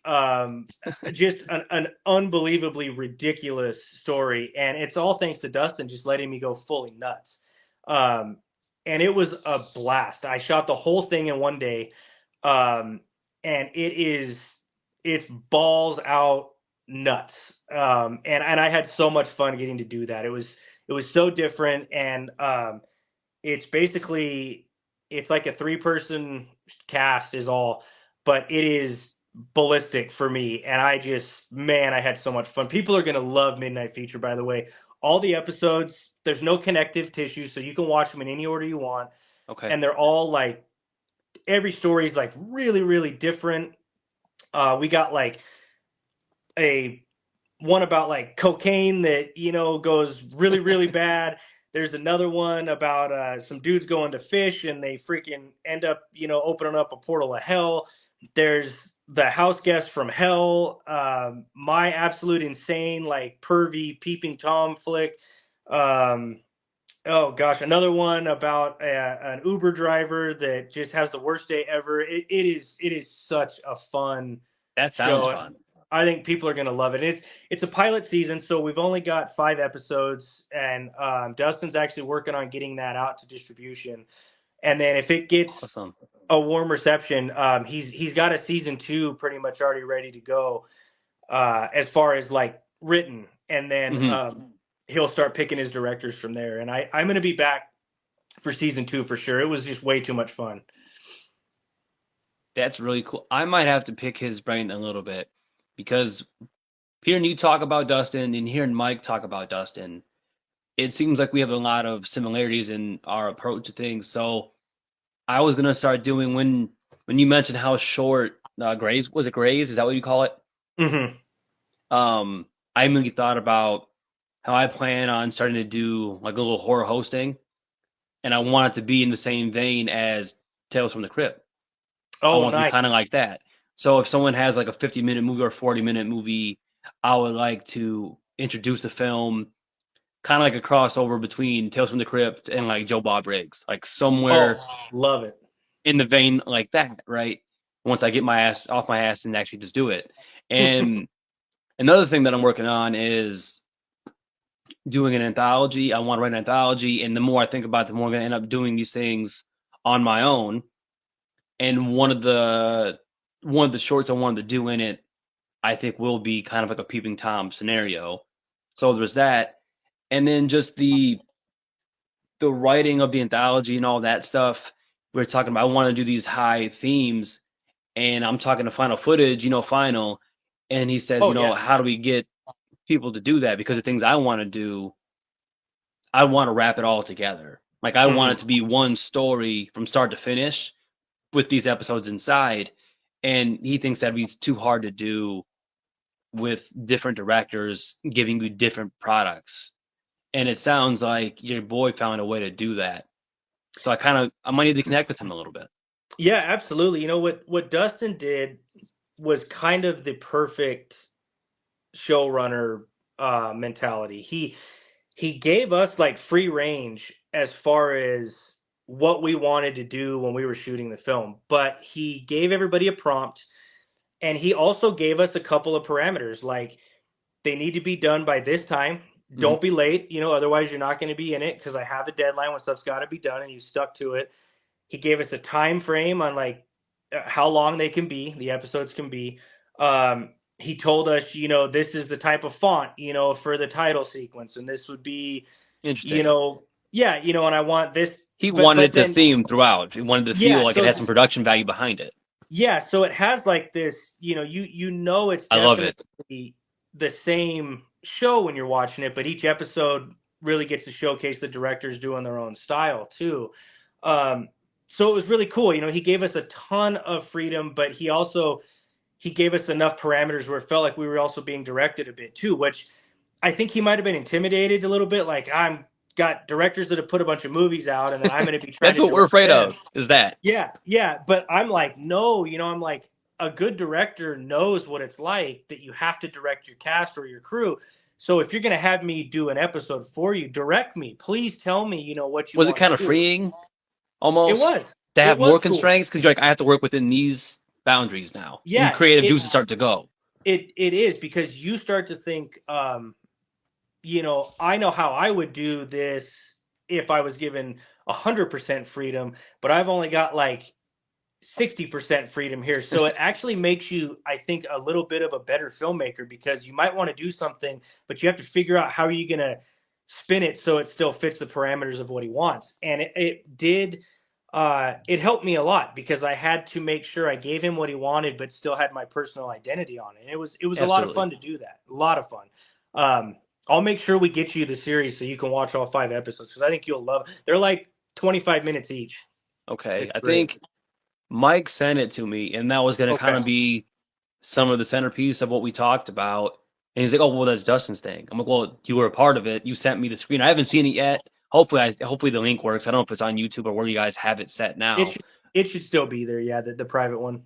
Just an unbelievably ridiculous story, and it's all thanks to Dustin just letting me go fully nuts. Um, and it was a blast. I shot the whole thing in one day, um, and it's balls out nuts. And I had so much fun getting to do that. It was so different, and it's basically it's like a three-person cast is all, but it is ballistic for me, and I just, man, I had so much fun. People are gonna love Midnight Feature, by the way. All the episodes, there's no connective tissue, so you can watch them in any order you want, Okay. and they're all like every story is like really, really different. We got like a one about like cocaine that goes really really bad. There's another one about some dudes going to fish and they freaking end up opening up a portal of hell. There's the house guest from hell, my absolute insane like pervy peeping tom flick. um, oh gosh, another one about an Uber driver that just has the worst day ever. It is such a fun That sounds show. fun. I think people are going to love it. It's a pilot season, so we've only got 5 episodes, and Dustin's actually working on getting that out to distribution. And then if it gets Awesome. a warm reception, he's got a season 2 pretty much already ready to go, as far as like written, and then Hmm. he'll start picking his directors from there. And I'm going to be back for season 2 for sure. It was just way too much fun. That's really cool. I might have to pick his brain a little bit because hearing you talk about Dustin and hearing Mike talk about Dustin, it seems like we have a lot of similarities in our approach to things. So I was gonna start doing when you mentioned how short Grays was it Grays? Is that what you call it? Hmm. Um, I immediately thought about how I plan on starting to do like a little horror hosting, and I want it to be in the same vein as Tales from the Crypt. I Oh, want it to be nice. kind of like that. So if someone has like a 50-minute movie or 40-minute movie, I would like to introduce the film kind of like a crossover between Tales from the Crypt and like Joe Bob Briggs, like somewhere Oh, love it. in the vein like that, right? Once I get my ass off my ass and actually just do it. And another thing that I'm working on is doing an anthology. I want to write an anthology, and the more I think about it, the more I'm going to end up doing these things on my own. And one of the shorts I wanted to do in it, I think will be kind of like a peeping tom scenario. So there's that, and then just the writing of the anthology and all that stuff. We are talking about. I want to do these high themes, and I'm talking to Final Footage, Final, and he says, Oh yeah. how do we get people to do that? Because the things I want to do, I want to wrap it all together. Like I want it to Hmm. be one story from start to finish with these episodes inside. And he thinks that'd be too hard to do with different directors giving you different products. And it sounds like your boy found a way to do that. So I might need to connect with him a little bit. Yeah, absolutely. You know what Dustin did was kind of the perfect showrunner mentality. He gave us like free range as far as what we wanted to do when we were shooting the film, but he gave everybody a prompt, and he also gave us a couple of parameters like they need to be done by this time. Hmm. Don't be late, otherwise you're not going to be in it, because I have a deadline when stuff's got to be done, and you stuck to it. He gave us a time frame on like how long they can be, the episodes can be. He told us, this is the type of font, for the title sequence, and this would be, you Interesting. know, yeah, and I want this, He but wanted it to then theme throughout. He wanted to feel yeah, like it so had some production value behind it. yeah, so it has like this, it's I love it. definitely the same show when you're watching it, but each episode really gets to showcase the directors doing their own style too. Um, so it was really cool. He gave us a ton of freedom, but he gave us enough parameters where it felt like we were also being directed a bit too, which I think he might have been intimidated a little bit. Like, I'm got directors that have put a bunch of movies out, and then I'm going to be trying That's to what we're direct afraid them. of, is that. Yeah, yeah, but I'm like, no, I'm like, a good director knows what it's like that you have to direct your cast or your crew. So if you're going to have me do an episode for you, direct me. Please tell me, what you Was it want kind to of do. freeing It almost was. to It have was more cool. constraints? Because you're like, I have to work within these. boundaries now, and Yeah, creative juices start to go. it is, because you start to think, I know how I would do this if I was given 100% freedom, but I've only got like 60% freedom here. So it actually makes you, I think, a little bit of a better filmmaker, because you might want to do something, but you have to figure out how are you going to spin it so it still fits the parameters of what he wants. And it did, it helped me a lot, because I had to make sure I gave him what he wanted, but still had my personal identity on it. And it was a lot of Absolutely. fun to do that. A lot of fun. Um, I'll make sure we get you the series so you can watch all 5 episodes, because I think you'll love it. They're like 25 minutes each. Okay. It's I great. think Mike sent it to me, and that was going to kind Okay. of be some of the centerpiece of what we talked about. And he's like, "Oh, well, that's Dustin's thing." I'm like, "Well, you were a part of it. You sent me the screen. I haven't seen it yet. Hopefully the link works. I don't know if it's on YouTube or where you guys have it set It now. should it should still be there. Yeah, the private one.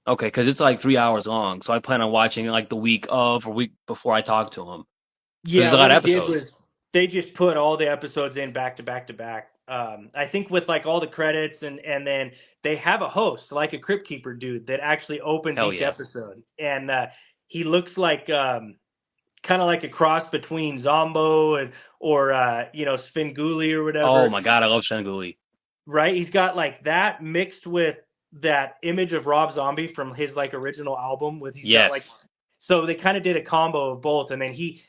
Okay, because it's like 3 hours long, so I plan on watching it like the week of or week before I talk to him because there's Yeah, a lot what of he did episodes. was they just put all the episodes in back to back to back. I think with like all the credits, and then they have a host, like a Crypt Keeper dude, that actually opens Hell each yeah. episode, and he looks like kind of like a cross between Zombo and or Svengoolie or Oh whatever. my God, I love Shanguli. Right? He's got like that mixed with that image of Rob Zombie from his like original album, with he's got like, Yes. so they kind of did a combo of both. And then he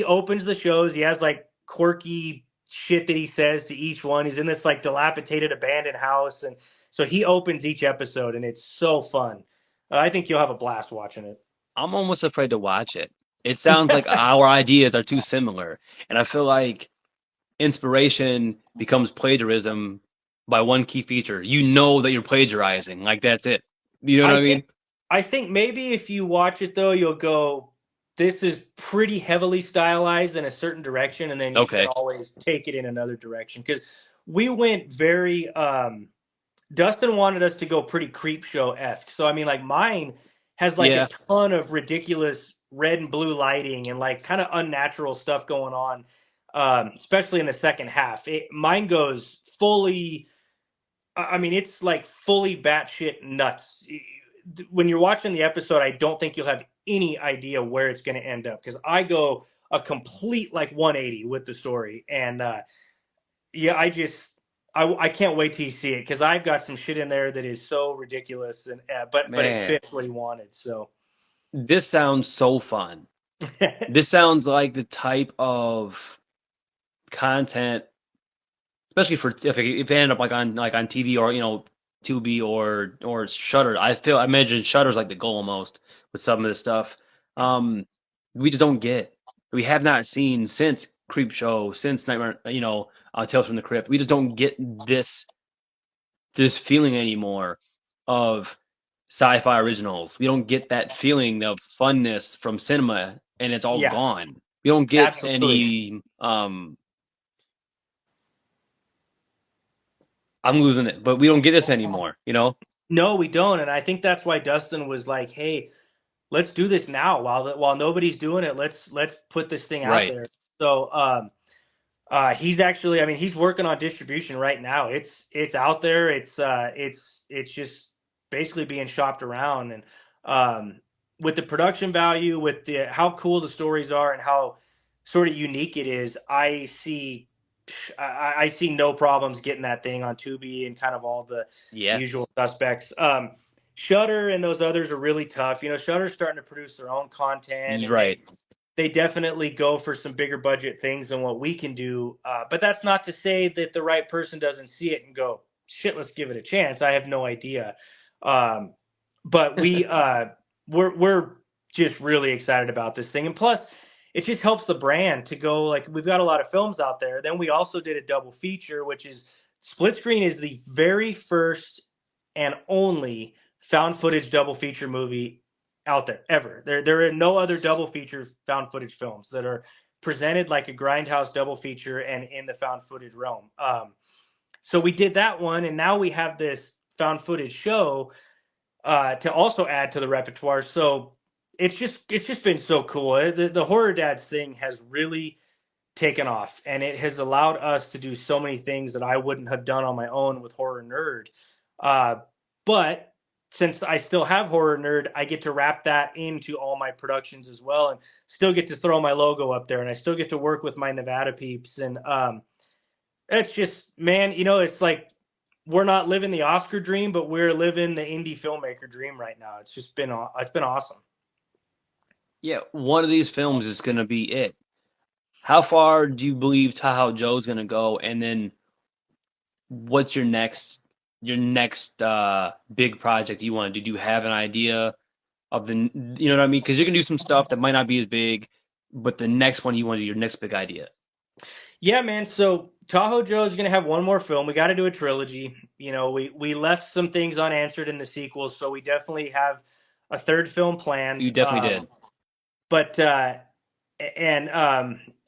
opens the shows. He has like quirky shit that he says to each one. He's in this like dilapidated abandoned house, and so he opens each episode, and it's so fun. I think you'll have a blast watching it. I'm almost afraid to watch it. It sounds like our ideas are too similar, and I feel like inspiration becomes plagiarism by one key feature. You know that you're plagiarizing. Like that's it. You know what I I think mean? I think maybe if you watch it though, you'll go, this is pretty heavily stylized in a certain direction, and then you can Okay. always take it in another direction. Because we went very Dustin wanted us to go pretty creep show esque. So I mean, like mine has like a Yeah. ton of ridiculous red and blue lighting and like kind of unnatural stuff going on, especially in the second half. Mine goes fully, I mean, it's like fully batshit nuts. When you're watching the episode, I don't think you'll have any idea where it's going to end up, because I go a complete like 180 with the story, and yeah, I can't wait till you see it, because I've got some shit in there that is so ridiculous, and but it Man, fits what he wanted. So this sounds so fun. This sounds like the type of content, especially for if it ended up like on TV or Tubi or Shutter. I imagine Shutter's like the goal almost with some of this stuff. Um, we just don't get. We have not seen since Creepshow, since Nightmare, Tales from the Crypt. We just don't get this feeling anymore of sci-fi originals. We don't get that feeling of funness from cinema, and it's all yeah, gone. We don't get absolutely. any. I'm losing it, but we don't get this anymore. No, we don't, and I think that's why Dustin was like, "Hey, let's do this now while nobody's doing it. Let's put this thing out Right. there." So he's actually, I mean, he's working on distribution right now. It's out there. It's just basically being shopped around, and um, with the production value, with the how cool the stories are, and how sort of unique it is, I see no problems getting that thing on Tubi and kind of all the Yeah. usual suspects. Shutter and those others are really tough. Shutter's starting to produce their own content, and Right. they definitely go for some bigger budget things than what we can do. But that's not to say that the right person doesn't see it and go, "Shit, let's give it a chance." I have no idea, um, but we're just really excited about this thing, and plus, it just helps the brand to go. Like, we've got a lot of films out there. Then we also did a double feature, which is Split Screen is the very first and only found footage double feature movie out there ever. There are no other double feature found footage films that are presented like a grindhouse double feature and in the found footage realm. So we did that one, and now we have this found footage show to also add to the repertoire. So it's just been so cool. The horror dads thing has really taken off, and it has allowed us to do so many things that I wouldn't have done on my own with Horror Nerd. Uh, but since I still have Horror Nerd, I get to wrap that into all my productions as well, and still get to throw my logo up there, and I still get to work with my Nevada peeps, and it's just, man, it's like we're not living the Oscar dream, but we're living the indie filmmaker dream right now. It's been awesome. Yeah, one of these films is gonna be it. How far do you believe Tahoe Joe's gonna go? And then what's your next big project you want to do? Do you have an idea of you know what I mean? Because you can do some stuff that might not be as big, but the next one you want to do, your next big idea. Yeah, man. So Tahoe Joe is going to have one more film. We got to do a trilogy. We left some things unanswered in the sequel, so we definitely have a third film You planned. definitely did. But and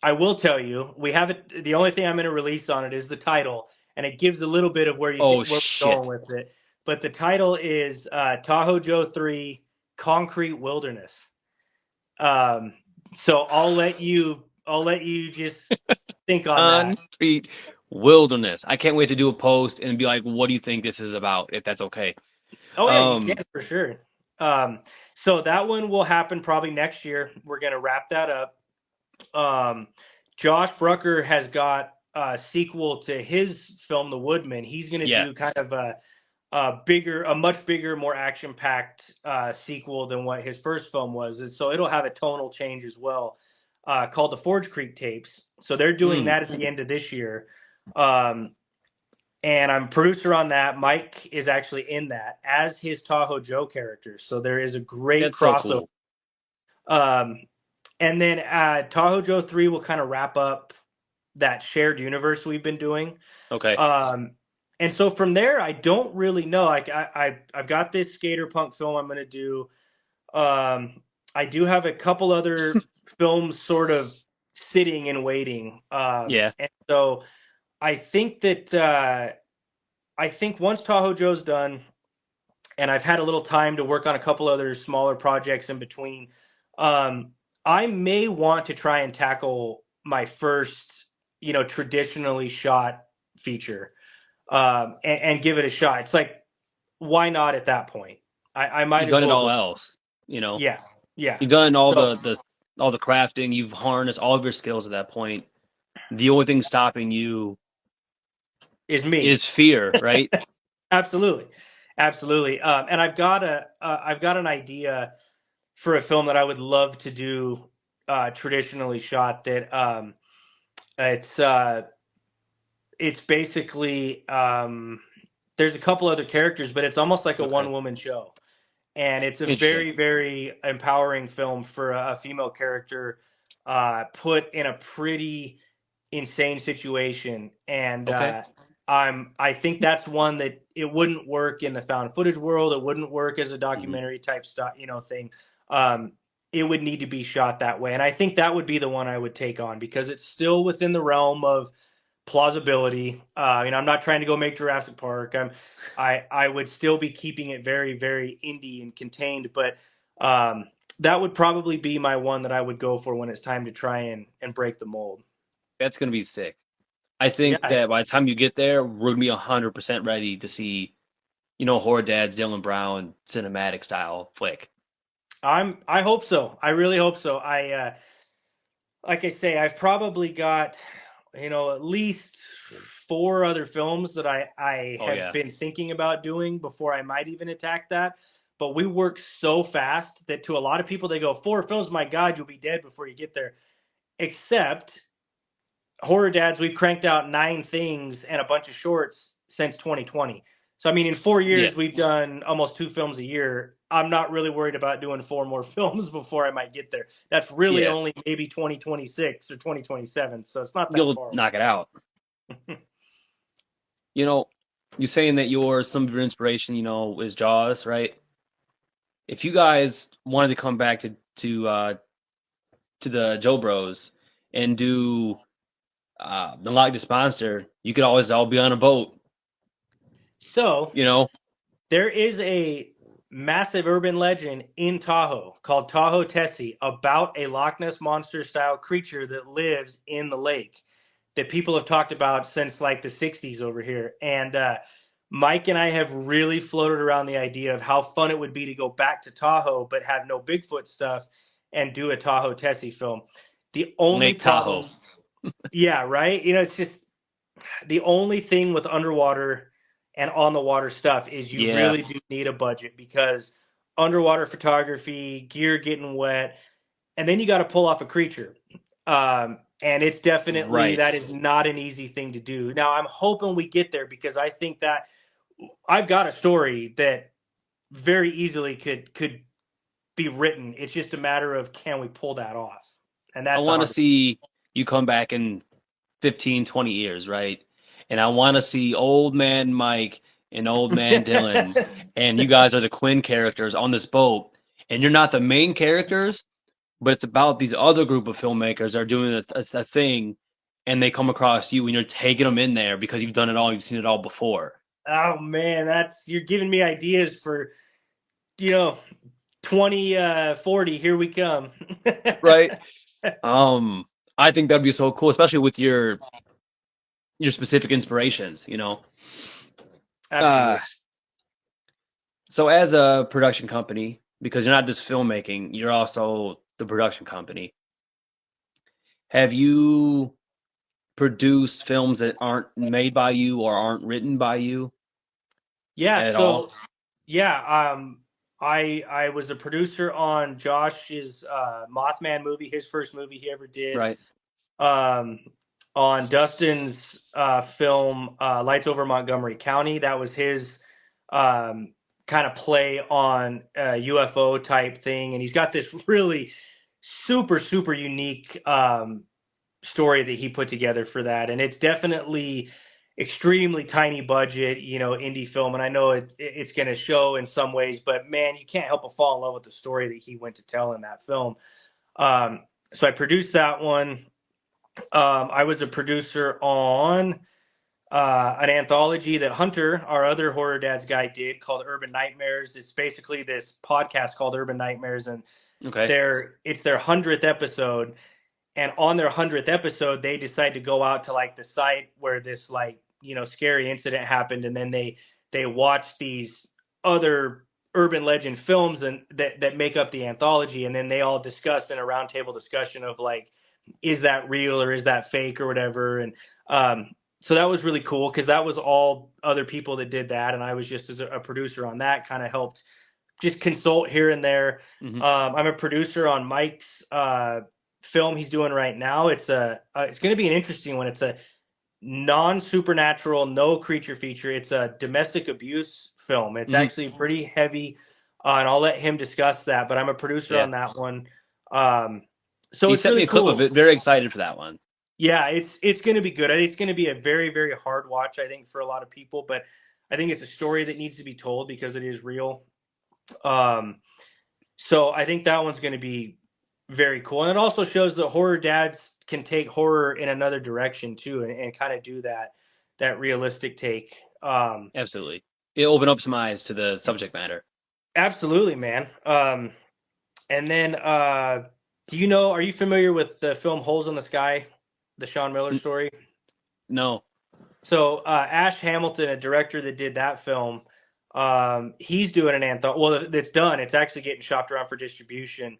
I will tell you, we have it. The only thing I'm going to release on it is the title, and it gives a little bit of where you think Oh where we're going shit. with it. But the title is Tahoe Joe 3: Concrete Wilderness. Um, so I'll let you just think on that. Concrete wilderness. I can't wait to do a post and be like, what do you think this is about? If that's okay. Oh yeah, you can Um, for sure. Um, so that one will happen probably next year. We're gonna wrap that up. Um, Josh Brucker has got a sequel to his film, The Woodman. He's gonna yeah. do kind of a much bigger, more action-packed sequel than what his first film was, and so it'll have a tonal change as well, called the Forge Creek Tapes. So they're doing Mm, that at the end of this year. Um, and I'm producer on that. Mike is actually in that as his Tahoe Joe character. So there is a great that's so crossover. cool. Um, and then Tahoe Joe 3 will kind of wrap up that shared universe we've been doing. Okay. Um, and so from there, I don't really know. Like I've got this skater punk film I'm going to do. I do have a couple other films sort of sitting and waiting. Yeah. And so I think that I think once Tahoe Joe's done, and I've had a little time to work on a couple other smaller projects in between, um, I may want to try and tackle my first, traditionally shot feature, and give it a shot. It's like, why not at that point? I might You've as done it well all go. else, Yeah, yeah. You've done all So the crafting, you've harnessed all of your skills at that point. The only thing stopping you is me. is fear, right? Absolutely, absolutely. And I've got an idea for a film that I would love to do, traditionally shot. That it's it's basically, there's a couple other characters, but it's almost like a Okay. one woman show, and it's a Interesting. very very empowering film for a female character, put in a pretty insane situation, and Okay. I think that's one that it wouldn't work in the found footage world. It wouldn't work as a Hmm. documentary type stuff, thing. Um, it would need to be shot that way, and I think that would be the one I would take on because it's still within the realm of plausibility. I'm not trying to go make Jurassic Park. I would still be keeping it very very indie and contained, but um, that would probably be my one that I would go for when it's time to try and break the mold. That's gonna be sick. I think Yeah, that by the time you get there, we're gonna be 100% ready to see, Horror Dad's Dillon Brown cinematic style flick. I hope so. I really hope so. Like I say, I've probably got, at least four other films that I Oh have yeah. been thinking about doing before I might even attack that. But we work so fast that to a lot of people, they go, four films, my God, you'll be dead before you get there. Except Horror Dads, we've cranked out 9 things and a bunch of shorts since 2020. So I mean, in four Yeah. years, we've done almost 2 films a year. I'm not really worried about doing four more films before I might get there. That's really Yeah. only maybe 2026 or 2027. So it's not that You'll far knock it out. away. You know, you're saying that some of your inspiration, is Jaws, right? If you guys wanted to come back to the Joe Bros and do the Loch Ness Monster, you could always all be on a boat, So you know? there is a massive urban legend in Tahoe called Tahoe Tessie about a Loch Ness monster style creature that lives in the lake that people have talked about since like the 60s over here. And Mike and I have really floated around the idea of how fun it would be to go back to Tahoe, but have no Bigfoot stuff and do a Tahoe Tessie film. The only Lake problem, Tahoe. yeah, right? It's just the only thing with underwater and on the water stuff is you Yeah, really do need a budget because underwater photography, gear getting wet, and then you got to pull off a creature. And it's definitely right. that is not an easy thing to do. Now I'm hoping we get there because I think that I've got a story that very easily could be written. It's just a matter of can we pull that off, and I that's the want to hard. see you come back in 15, 20 years, right? And I want to see old man Mike and old man Dillon, and you guys are the Quinn characters on this boat, and you're not the main characters, but it's about these other group of filmmakers that are doing a thing, and they come across you, and you're taking them in there because you've done it all, you've seen it all before, Oh man, that's you're giving me ideas for you know 2040. Here we come. right? I think that'd be so cool, especially with your specific inspirations, you know. Uh, Absolutely. so as a production company, because you're not just filmmaking, you're also the production company. Have you produced films that aren't made by you or aren't written by you Yeah. at all? So yeah, I was a producer on Josh's Mothman movie, his first movie he ever did. Right. Um, on Dustin's film Lights Over Montgomery County, that was his um, kind of play on a UFO type thing, and he's got this really super unique story that he put together for that, and it's definitely extremely tiny budget, indie film, and I know it's going to show in some ways, but man, you can't help but fall in love with the story that he went to tell in that film. Um, so I produced that one. I was a producer on an anthology that Hunter, our other Horror Dads guy, did called Urban Nightmares. It's basically this podcast called Urban Nightmares, and Okay. it's their 100th episode, and on their 100th episode they decide to go out to like the site where this like scary incident happened, and then they watch these other urban legend films and that make up the anthology, and then they all discuss in a roundtable discussion of like, is that real or is that fake or whatever. And um, so that was really cool because that was all other people that did that, and I was just as a producer on that, kind of helped just consult here and there. Hmm. I'm a producer on Mike's film he's doing right now. It's going to be an interesting one. It's a non supernatural, no creature feature. It's a domestic abuse film. It's Hmm. actually pretty heavy, and I'll let him discuss that. But I'm a producer Yeah. on that one. Um, so He it's sent me really a clip of cool. it. Very excited for that one. Yeah, it's going to be good. I think it's going to be a very hard watch, I think, for a lot of people. But I think it's a story that needs to be told because it is real. Um, So I think that one's going to be very cool, and it also shows that horror dads can take horror in another direction too, and kind of do that realistic take. Absolutely. It opened up some eyes to the subject matter. Absolutely, man. And then, do you know? Are you familiar with the film Holes in the Sky, the Sean Miller N- story? no. So Ash Hamilton, a director that did that film, he's doing an anthology. Well, it's done. It's actually getting shopped around for distribution,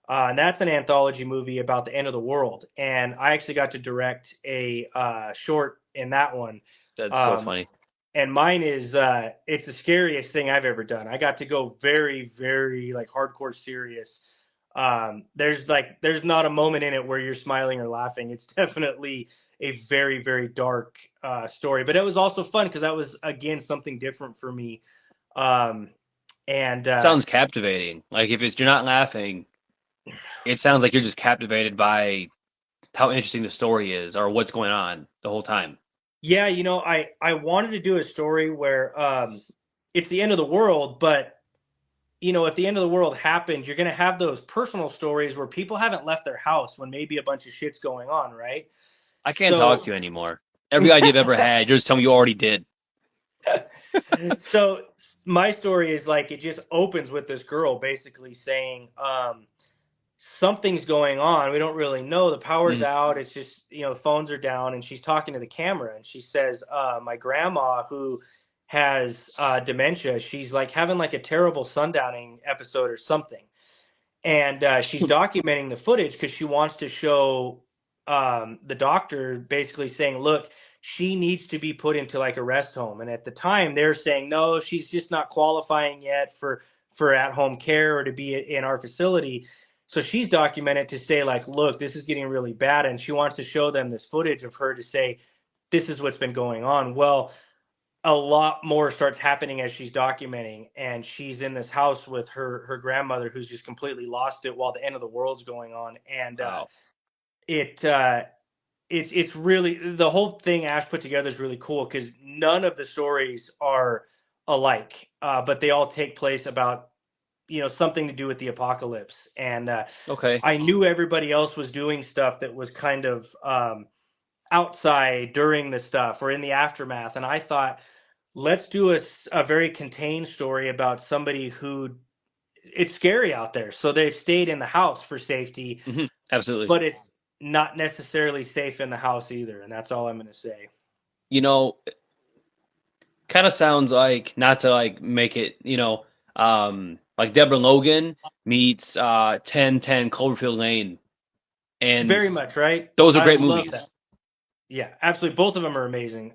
and that's an anthology movie about the end of the world. And I actually got to direct a short in that one. That's so Um, funny. and mine is it's the scariest thing I've ever done. I got to go very like hardcore serious. There's not a moment in it where you're smiling or laughing. It's definitely a very dark story, but it was also fun because that was again something different for me. Um, and Sounds captivating. Like if it's you're not laughing, it sounds like you're just captivated by how interesting the story is or what's going on the whole time. Yeah, I wanted to do a story where it's the end of the world, but if the end of the world happened, you're going to have those personal stories where people haven't left their house when maybe a bunch of shit's going on, right? I can't talk So, to you anymore. Every idea I've ever had, you're just telling me you already did. so my story is like it just opens with this girl basically saying, something's going on. We don't really know. The power's Mm, out. It's just, phones are down, and she's talking to the camera, and she says, my grandma, who has dementia. She's like having like a terrible sundowning episode or something, and she's documenting the footage because she wants to show the doctor basically saying, "Look, she needs to be put into like a rest home." And at the time, they're saying, "No, she's just not qualifying yet for at home care or to be in our facility." So she's documented to say, like, "Look, this is getting really bad," and she wants to show them this footage of her to say, "This is what's been going on." Well, a lot more starts happening as she's documenting, and she's in this house with her grandmother who's just completely lost it while the end of the world's going on. And Wow. it it's really, the whole thing Ash put together is really cool because none of the stories are alike, but they all take place about, something to do with the apocalypse. And Okay. I knew everybody else was doing stuff that was kind of outside during the stuff or in the aftermath, and I thought, let's do a very contained story about somebody who, it's scary out there. So they've stayed in the house for safety, Absolutely. but it's not necessarily safe in the house either. And that's all I'm going to say. You know, kind of sounds like, not to like make it, like Deborah Logan meets 1010 Cloverfield Lane, and Very much, right? those are I great love that. movies. Yeah, absolutely. Both of them are amazing.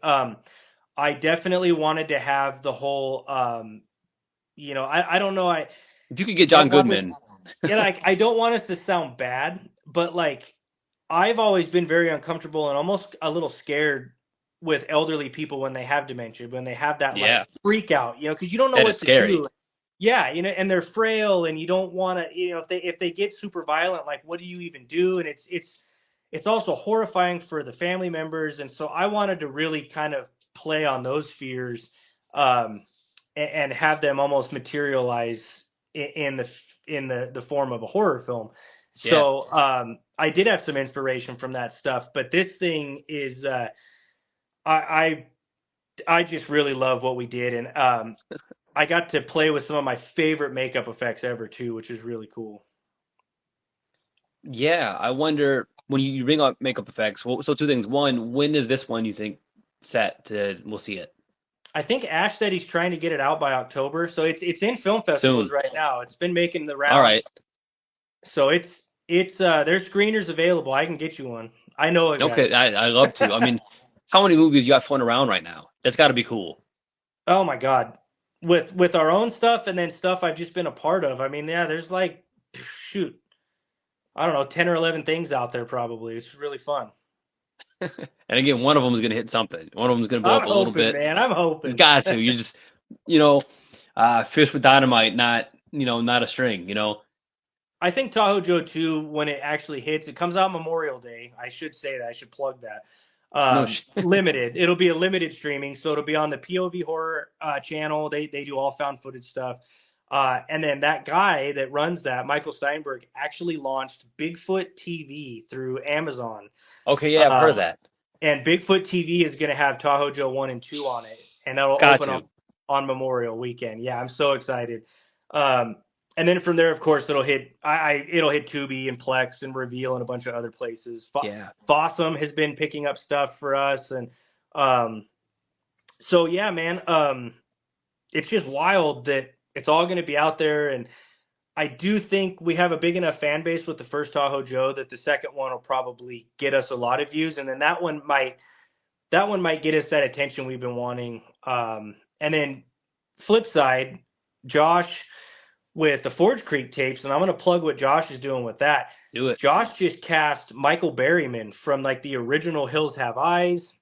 I definitely wanted to have the whole, I don't know. I If you could get John don't want this, Goodman, yeah, like, I don't want us to sound bad, but like, I've always been very uncomfortable and almost a little scared with elderly people when they have dementia, when they have that like yeah, freak out, because you don't know that is what to scary. do. Yeah, and they're frail, and you don't want to, if they get super violent, like, what do you even do? And it's also horrifying for the family members, and so I wanted to really kind of play on those fears, and have them almost materialize in the form of a horror film. Yeah, So I did have some inspiration from that stuff, but this thing is, I I just really love what we did, and I got to play with some of my favorite makeup effects ever too, which is really cool. yeah. I wonder when you bring up makeup effects. Well, so two things. One, when is this one you think set to we'll see it I think Ash said he's trying to get it out by October, so it's in film festivals soon? right now. It's been making the All right. rounds, so it's there's screeners available. I can get you one. I know a guy. Okay, I love to. I mean, how many movies you got floating around right now? That's got to be cool. Oh my god, with our own stuff and then stuff I've just been a part of. I mean, yeah, there's like, shoot, I don't know, 10 or 11 things out there probably. It's really fun. And again, one of them is going to hit something. One of them is going to blow I'm up a little hoping, bit. man. I'm It's hoping. got to. You just, you know, fish with dynamite, not, not a string, I think Tahoe Joe 2, when it actually hits, it comes out Memorial Day. I should say that. I should plug that. No shit. Limited. It'll be a limited streaming, so it'll be on the POV Horror channel. They do all found footage stuff. And then that guy that runs that, Michael Steinberg, actually launched Bigfoot TV through Amazon. Okay, yeah, I've heard of Uh, that. and Bigfoot TV is going to have Tahoe Joe 1 and 2 on it, and It's that'll got open to. on Memorial Weekend. Yeah, I'm so excited. Um, and then from there, of course, it'll hit Tubi and Plex and Reveal and a bunch of other places. Yeah, Fossum has been picking up stuff for us, and um, so yeah, man, it's just wild that it's all going to be out there. And I do think we have a big enough fan base with the first Tahoe Joe that the second one will probably get us a lot of views, and then that one might get us that attention we've been wanting. And then flip side, Josh with the Forge Creek tapes, and I'm going to plug what Josh is doing with that. do it. Josh just cast Michael Berryman from like the original Hills Have Eyes.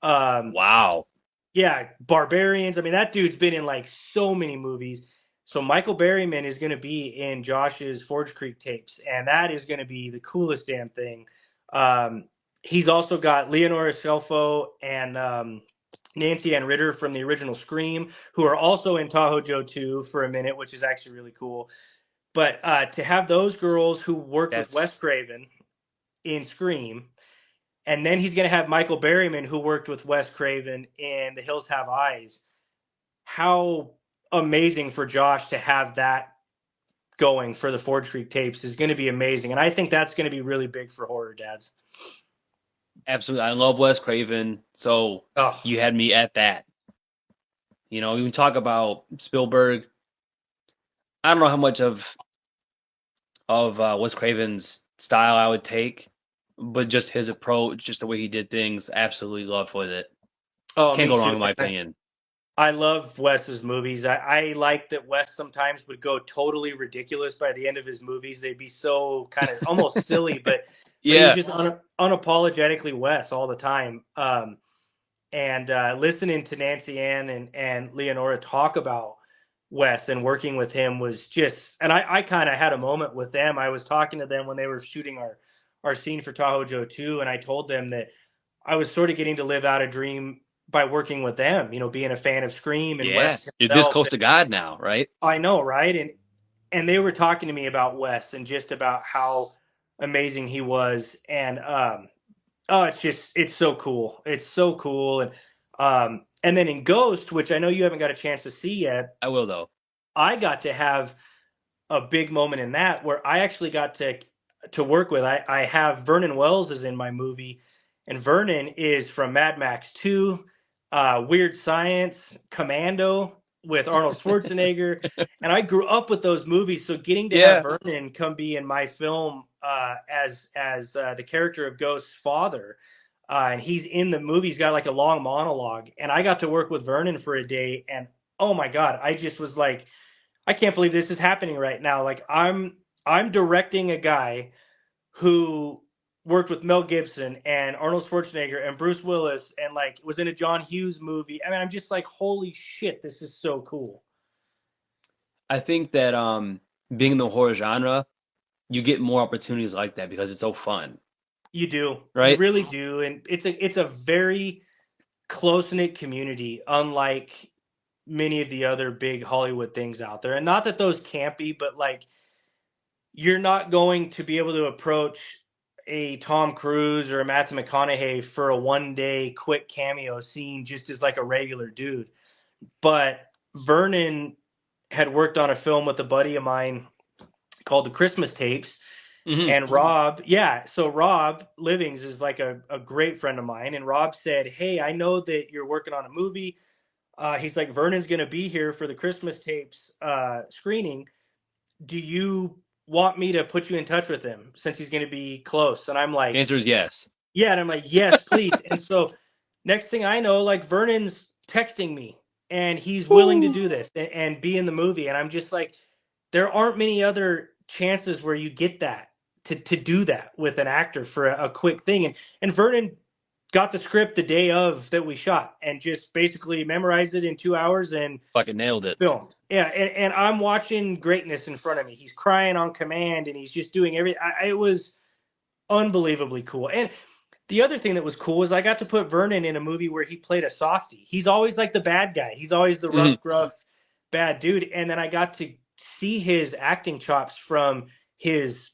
Um, Wow. yeah, Barbarians. I mean, that dude's been in like so many movies. So Michael Berryman is going to be in Josh's Forge Creek tapes, and that is going to be the coolest damn thing. Um, he's also got Leonora Scelfo and Nancy Ann Ritter from the original Scream, who are also in Tahoe Joe 2 for a minute, which is actually really cool. But to have those girls who worked with Wes That's Craven in Scream, and then he's going to have Michael Berryman, who worked with Wes Craven in The Hills Have Eyes. How amazing for Josh to have that going for the Forge Creek tapes is going to be amazing. And I think that's going to be really big for horror dads. absolutely. I love Wes Craven, so Oh, you had me at that. You know, even talk about Spielberg. I don't know how much of Wes Craven's style I would take, but just his approach, just the way he did things, absolutely love with it. Oh, Can't me go wrong too, in my man. opinion. I love Wes's movies. I like that Wes sometimes would go totally ridiculous by the end of his movies. They'd be so kind of almost silly, but he was Yeah, just unapologetically Wes all the time. And listening to Nancy Ann and Leonora talk about Wes and working with him was just, and I kind of had a moment with them. I was talking to them when they were shooting our scene for Tahoe Joe 2, and I told them that I was sort of getting to live out a dream by working with them, being a fan of Scream and yeah. Wes You're this himself. close to God now, right? I know, right? And they were talking to me about Wes and just about how amazing he was. And oh, it's so cool. It's so cool. And then in Ghost, which I know you haven't got a chance to see yet, I will though. I got to have a big moment in that where I actually got to work with. I have Vernon Wells is in my movie, and Vernon is from Mad Max 2, Weird Science, Commando with Arnold Schwarzenegger, and I grew up with those movies. So getting to have Yeah. Vernon come be in my film as the character of Ghost's father. And he's in the movie. He's got like a long monologue, and I got to work with Vernon for a day. And oh my god, I just was like, I can't believe this is happening right now. Like I'm directing a guy who worked with Mel Gibson and Arnold Schwarzenegger and Bruce Willis and like was in a John Hughes movie. I mean, I'm just like, holy shit, this is so cool. I think that being in the horror genre, you get more opportunities like that because it's so fun, You do. You right? really do. And it's a very close knit community, unlike many of the other big Hollywood things out there. And not that those can't be, but like you're not going to be able to approach a Tom Cruise or a Matthew McConaughey for a 1 day quick cameo scene just as like a regular dude. But Vernon had worked on a film with a buddy of mine called The Christmas Tapes. Hmm. And Rob, yeah, so Rob Livings is like a great friend of mine. And Rob said, hey, I know that you're working on a movie. He's like, Vernon's going to be here for the Christmas Tapes screening. Do you want me to put you in touch with him since he's going to be close? And I'm The like, answer is yes. yeah. And I'm like, yes, please. And so next thing I know, like Vernon's texting me and he's willing to Woo. do this and be in the movie. And I'm just like, there aren't many other chances where you get that to do that with an actor for a quick thing. And Vernon got the script the day of that we shot and just basically memorized it in 2 hours and Fucking nailed it. filmed. Yeah, and I'm watching greatness in front of me. He's crying on command, and he's just doing everything. It was unbelievably cool. And the other thing that was cool is I got to put Vernon in a movie where he played a softie. He's always like the bad guy. He's always the Hmm. rough, gruff, bad dude. And then I got to see his acting chops from his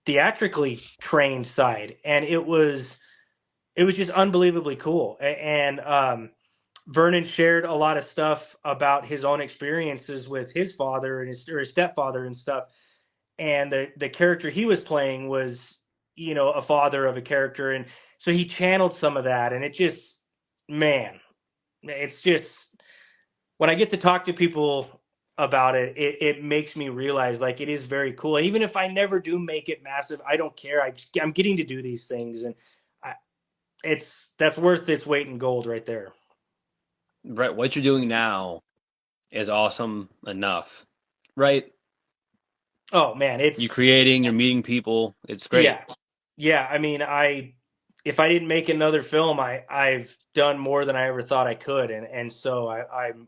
theatrically trained side, and it was just unbelievably cool. And Vernon shared a lot of stuff about his own experiences with his father and his stepfather and stuff. And the character he was playing was, a father of a character, and so he channeled some of that. And it just, man, it's just when I get to talk to people about it makes me realize like it is very cool. And even if I never do make it massive, I don't care. I'm getting to do these things, and I, that's worth its weight in gold right there. Right, what you're doing now is awesome enough, right? Oh man, You creating, you're meeting people. It's great. yeah, yeah. I mean, if I didn't make another film, I've done more than I ever thought I could, and so I'm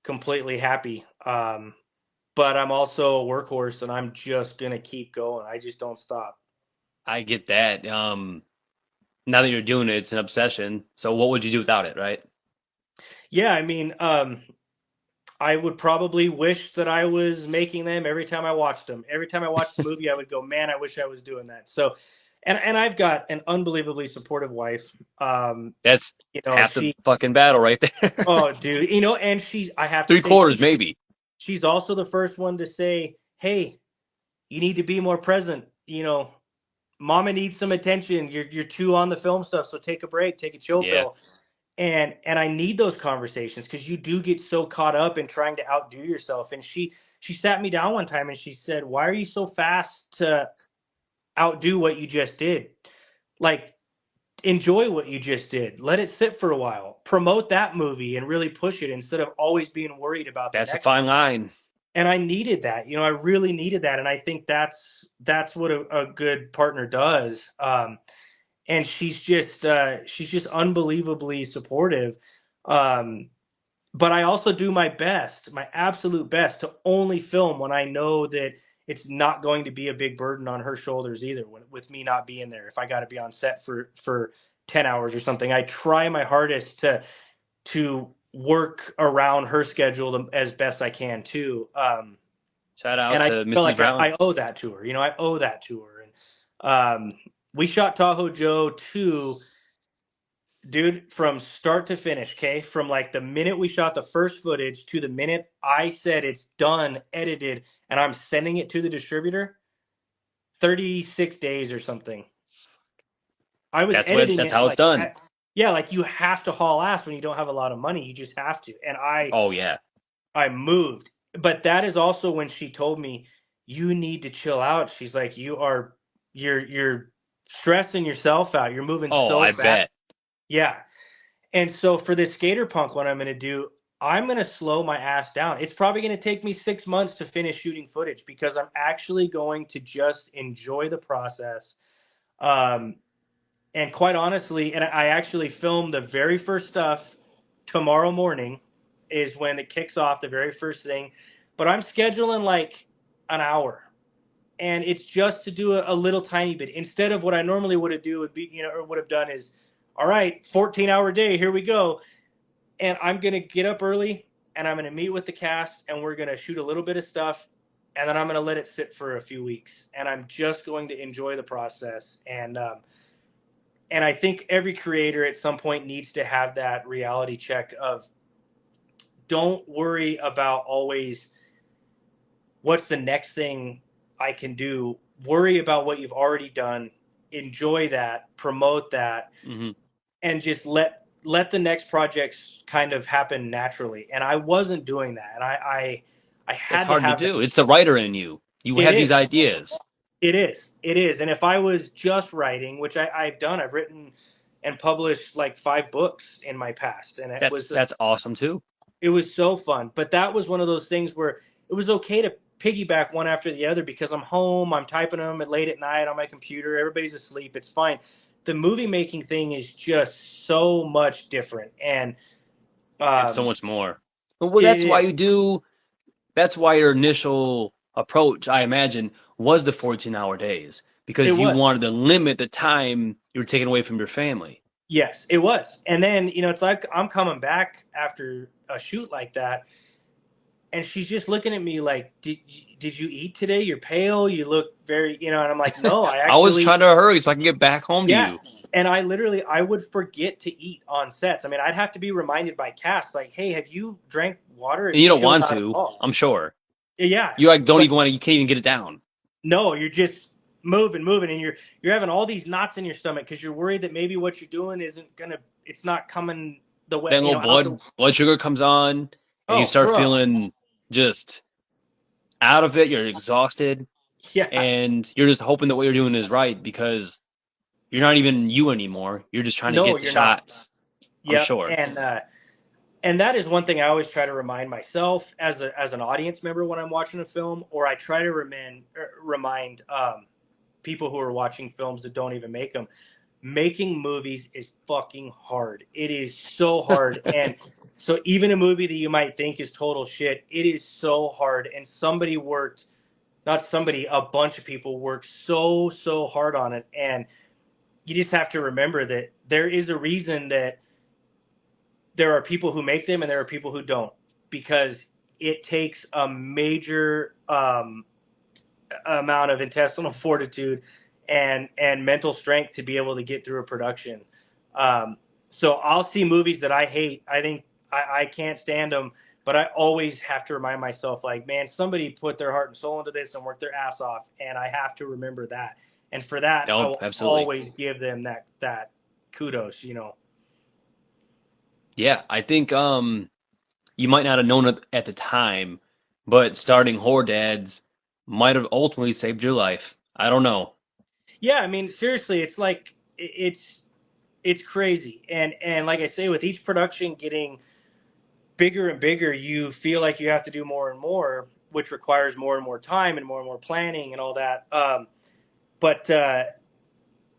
completely happy. But I'm also a workhorse, and I'm just gonna keep going. I just don't stop. I get that. Now that you're doing it, it's an obsession. So what would you do without it, right? Yeah, I mean, I would probably wish that I was making them every time I watched them. Every time I watched the movie, I would go, "Man, I wish I was doing that." So, and I've got an unbelievably supportive wife. That's half the She, fucking battle right there. oh, dude, and I have to Three say, quarters, maybe. she's also the first one to say, "Hey, you need to be more present." Mama needs some attention. You're too on the film stuff, so take a break, take a chill Yeah. pill. and I need those conversations because you do get so caught up in trying to outdo yourself. And she sat me down one time and she said, "Why are you so fast to outdo what you just did? Like, enjoy what you just did. Let it sit for a while. Promote that movie and really push it instead of always being worried about the That's a next fine one." line. And I needed that. I really needed that, and I think that's what a good partner does. And she's just unbelievably supportive. Um, but I also do my best, my absolute best, to only film when I know that it's not going to be a big burden on her shoulders either. With me not being there, if I got to be on set for 10 hours or something, I try my hardest to work around her schedule as best I can too. Shout out And I to feel Mrs. like Brown. I owe that to her. I owe that to her. And we shot Tahoe Joe 2, dude, from start to finish, okay? From like the minute we shot the first footage to the minute I said it's done, edited, and I'm sending it to the distributor, 36 days or something. I was editing That's it how it's like, done. yeah, like you have to haul ass when you don't have a lot of money. You just have to. And Oh yeah. I moved. But that is also when she told me, you need to chill out. She's like, you're stressing yourself out. You're moving Oh, so I fast. bet. Yeah. And so for this skater punk, what I'm going to do, I'm going to slow my ass down. It's probably going to take me 6 months to finish shooting footage because I'm actually going to just enjoy the process. Um, and quite honestly, and I actually filmed the very first stuff tomorrow morning is when it kicks off, the very first thing. But I'm scheduling like an hour. And it's just to do a little tiny bit instead of what I normally would have do would be, or would have done is, all right, 14-hour day, here we go. And I'm gonna get up early and I'm gonna meet with the cast and we're gonna shoot a little bit of stuff and then I'm gonna let it sit for a few weeks and I'm just going to enjoy the process. And I think every creator at some point needs to have that reality check of, don't worry about always what's the next thing I can do. Worry about what you've already done. Enjoy that, promote that, Hmm. and just let the next projects kind of happen naturally. And I wasn't doing that, and I It's had to hard to have that. do. It's the writer in you. You It have these is, ideas. it is. And if I was just writing, which I've done, I've written and published like 5 books in my past, and That's awesome too. it was so fun. But that was one of those things where it was okay to piggyback one after the other because I'm home, I'm typing them at late at night on my computer, everybody's asleep, it's fine. The movie making thing is just so much different, and It's so um, much more. Well, it that's why is. you do. That's why your initial approach, I imagine, was the 14-hour days It because you was. wanted to limit the time you were taking away from your family. Yes, it was. And then it's like I'm coming back after a shoot like that, and she's just looking at me like, did you eat today? You're pale. You look very. And I'm like, no, I I was actually. trying to hurry so I can get back home to Yeah. you. And I would forget to eat on sets. I mean, I'd have to be reminded by cast, like, hey, have you drank water? Have And you you don't chilled want out at to, all? I'm sure. Yeah. You like don't But even want to, you can't even get it down. no, you're just moving, and you're having all these knots in your stomach because you're worried that maybe what you're doing isn't gonna, it's not coming the way, Then little out the. blood sugar comes on and you Oh, start bro. feeling just out of it. You're exhausted Yeah. and you're just hoping that what you're doing is right because you're not even you anymore. You're just trying to No, get the you're not. shots. I'm Yep. sure. And that is one thing I always try to remind myself as an audience member when I'm watching a film, or I try to remind people who are watching films that don't even make them. Making movies is fucking hard. It is so hard. And so even a movie that you might think is total shit, it is so hard. And somebody worked, not somebody, a bunch of people worked so hard on it. And you just have to remember that there is a reason that there are people who make them and there are people who don't, because it takes a major amount of intestinal fortitude and mental strength to be able to get through a production. So I'll see movies that I hate. I think I can't stand them, but I always have to remind myself, like, man, somebody put their heart and soul into this and worked their ass off, and I have to remember that. And for that, I No, will absolutely. always give them that kudos. Yeah, I think you might not have known it at the time, but starting Horror Dads might have ultimately saved your life. I don't know. Yeah, I mean, seriously, it's like it's crazy, and like I say, with each production getting bigger and bigger, you feel like you have to do more and more, which requires more and more time and more planning and all that. But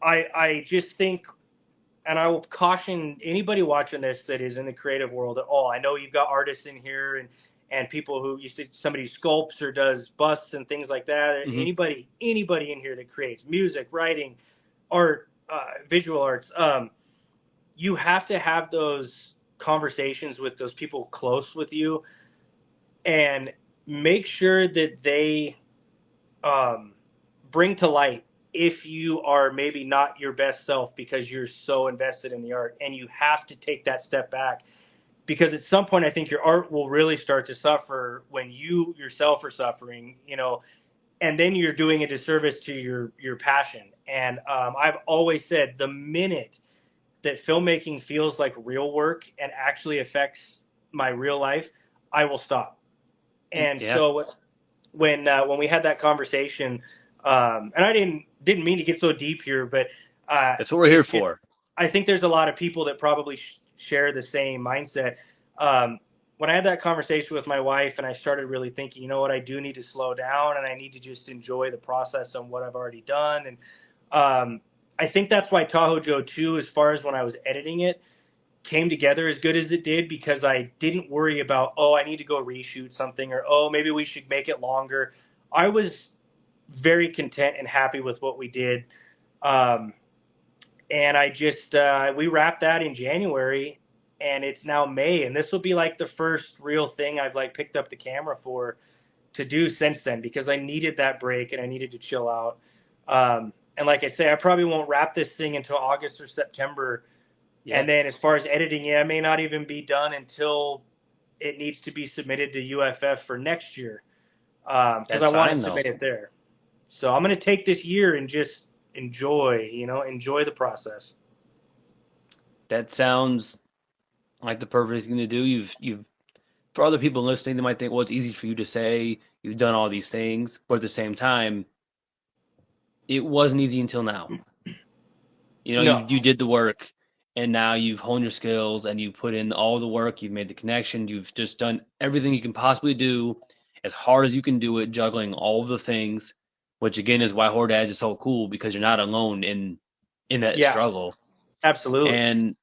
I just think, and I will caution anybody watching this that is in the creative world at all. I know you've got artists in here and people who you see somebody who sculpts or does busts and things like that. Hmm. Anybody in here that creates music, writing, art, visual arts. You have to have those conversations with those people close with you and make sure that they um, bring to light if you are maybe not your best self because you're so invested in the art, and you have to take that step back because at some point I think your art will really start to suffer when you yourself are suffering, and then you're doing a disservice to your passion. And I've always said the minute that filmmaking feels like real work and actually affects my real life, I will stop. And Yeah, so when we had that conversation, and I didn't mean to get so deep here, but that's what we're here it for. I think there's a lot of people that probably share the same mindset. Um, when I had that conversation with my wife, and I started really thinking, you know what, I do need to slow down, and I need to just enjoy the process on what I've already done, and um, I think that's why Tahoe Joe 2, as far as when I was editing it, came together as good as it did because I didn't worry about, oh, I need to go reshoot something, or oh, maybe we should make it longer. I was very content and happy with what we did. Um, and I just, we wrapped that in January, and it's now May. And this will be like the first real thing I've like picked up the camera for to do since then because I needed that break and I needed to chill out. And like I say, I probably won't wrap this thing until August or September, Yeah, and then as far as editing it, I may not even be done until it needs to be submitted to UFF for next year because that's I want to fine though. submit it there. So I'm going to take this year and just enjoy the process. That sounds like the perfect thing to do. You've for other people listening, they might think, well, it's easy for you to say you've done all these things, but at the same time, it wasn't easy until now. You know, No, you did the work, and now you've honed your skills, and you put in all the work. You've made the connection. You've just done everything you can possibly do, as hard as you can do it, juggling all of the things. Which again is why Horde Dads is so cool because you're not alone in that yeah, struggle, absolutely. and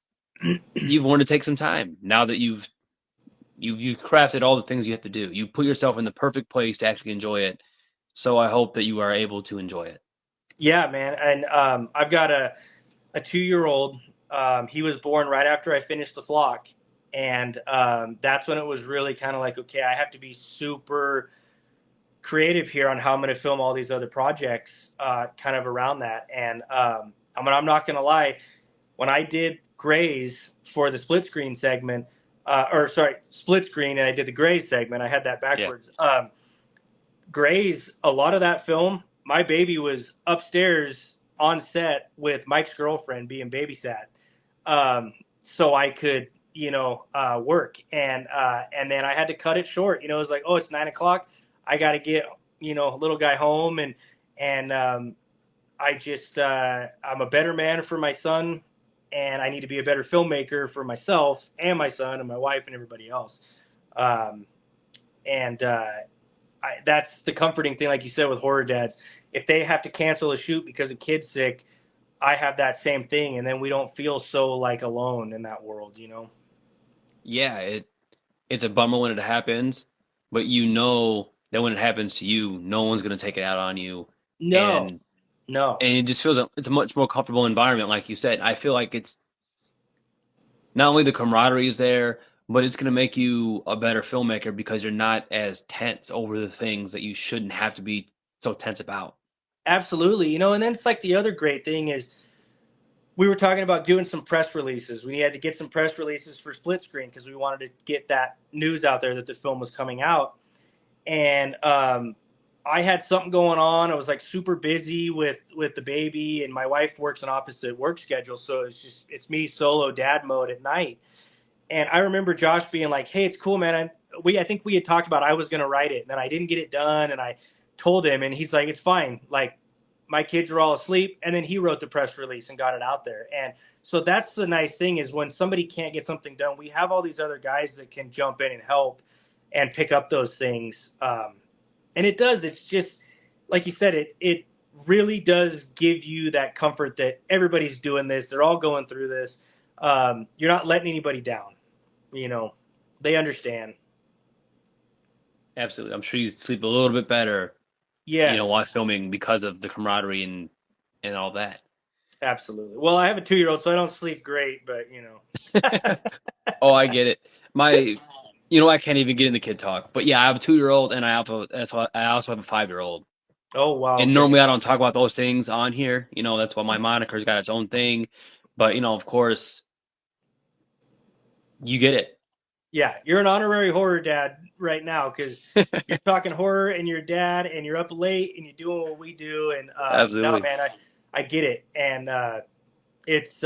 you've wanted to take some time now that you've crafted all the things you have to do. You put yourself in the perfect place to actually enjoy it. So I hope that you are able to enjoy it. Yeah, man. And I've got a 2 year old. He was born right after I finished the flock. And that's when it was really kind of like, okay, I have to be super creative here on how I'm going to film all these other projects kind of around that. And I'm not going to lie, when I did Grays for the split screen segment, or sorry, split screen, and I did the Grays segment, I had that Yeah, backwards. Grays, a lot of that film, my baby was upstairs on set with Mike's girlfriend being babysat, so I could, work, and then I had to cut it short. It was like, oh, it's 9 o'clock, I got to get little guy home, and I just I'm a better man for my son, and I need to be a better filmmaker for myself and my son and my wife and everybody else. Um, and that's the comforting thing, like you said, with horror dads. If they have to cancel a shoot because a kid's sick, I have that same thing, and then we don't feel so like alone in that world. yeah. It's a bummer when it happens, but you know that when it happens to you, no one's gonna take it out on you, No, and no, and it just feels it's a much more comfortable environment, like you said. I feel like it's not only the camaraderie is there, but it's gonna make you a better filmmaker because you're not as tense over the things that you shouldn't have to be so tense about. absolutely. And then it's like the other great thing is we were talking about doing some press releases. We had to get some press releases for split screen because we wanted to get that news out there that the film was coming out. And I had something going on. I was like super busy with the baby, and my wife works an opposite work schedule, so it's me solo dad mode at night. And I remember Josh being like, "Hey, it's cool, man. I think we had talked about I was going to write it, and then I didn't get it done, and I told him, and he's like, it's fine. Like, my kids were all asleep, and then he wrote the press release and got it out there. And so that's the nice thing is when somebody can't get something done, we have all these other guys that can jump in and help and pick up those things. And it does. It's just like you said. It really does give you that comfort that everybody's doing this. They're all going through this. You're not letting anybody down. You know, they understand. Absolutely. I'm sure you sleep a little bit better, while Yes, filming because of the camaraderie and all that. absolutely. Well, I have a 2-year-old, so I don't sleep great, but Oh, I get it. My, I can't even get into kid talk, but yeah, I have a 2-year-old and I also have a 5-year-old. Oh wow, And okay. normally I don't talk about those things on here. That's why my moniker's got its own thing. But of course, you get it. Yeah, you're an honorary horror dad right now because you're talking horror and you're a dad and you're up late and you're doing what we do. And no, Absolutely. man, I get it. And it's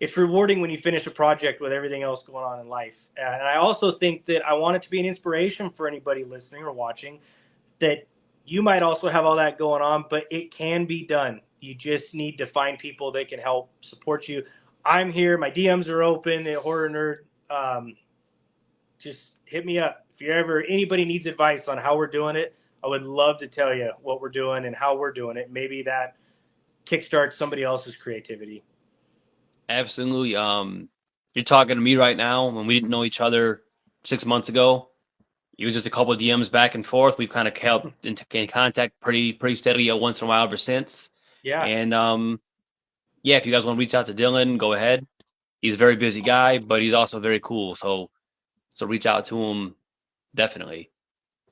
it's rewarding when you finish a project with everything else going on in life. And I also think that I want it to be an inspiration for anybody listening or watching that you might also have all that going on, but it can be done. You just need to find people that can help support you. I'm here. My DMs are open at Horror Nerd. Just hit me up if you ever anybody needs advice on how we're doing it. I would love to tell you what we're doing and how we're doing it. Maybe that kickstarts somebody else's creativity. Absolutely. You're talking to me right now when we didn't know each other 6 months ago. It was just a couple of DMs back and forth. We've kind of kept in contact pretty steadily once in a while ever since. Yeah, And yeah, if you guys want to reach out to Dillon, go ahead. He's a very busy guy, but he's also very cool. So reach out to him definitely.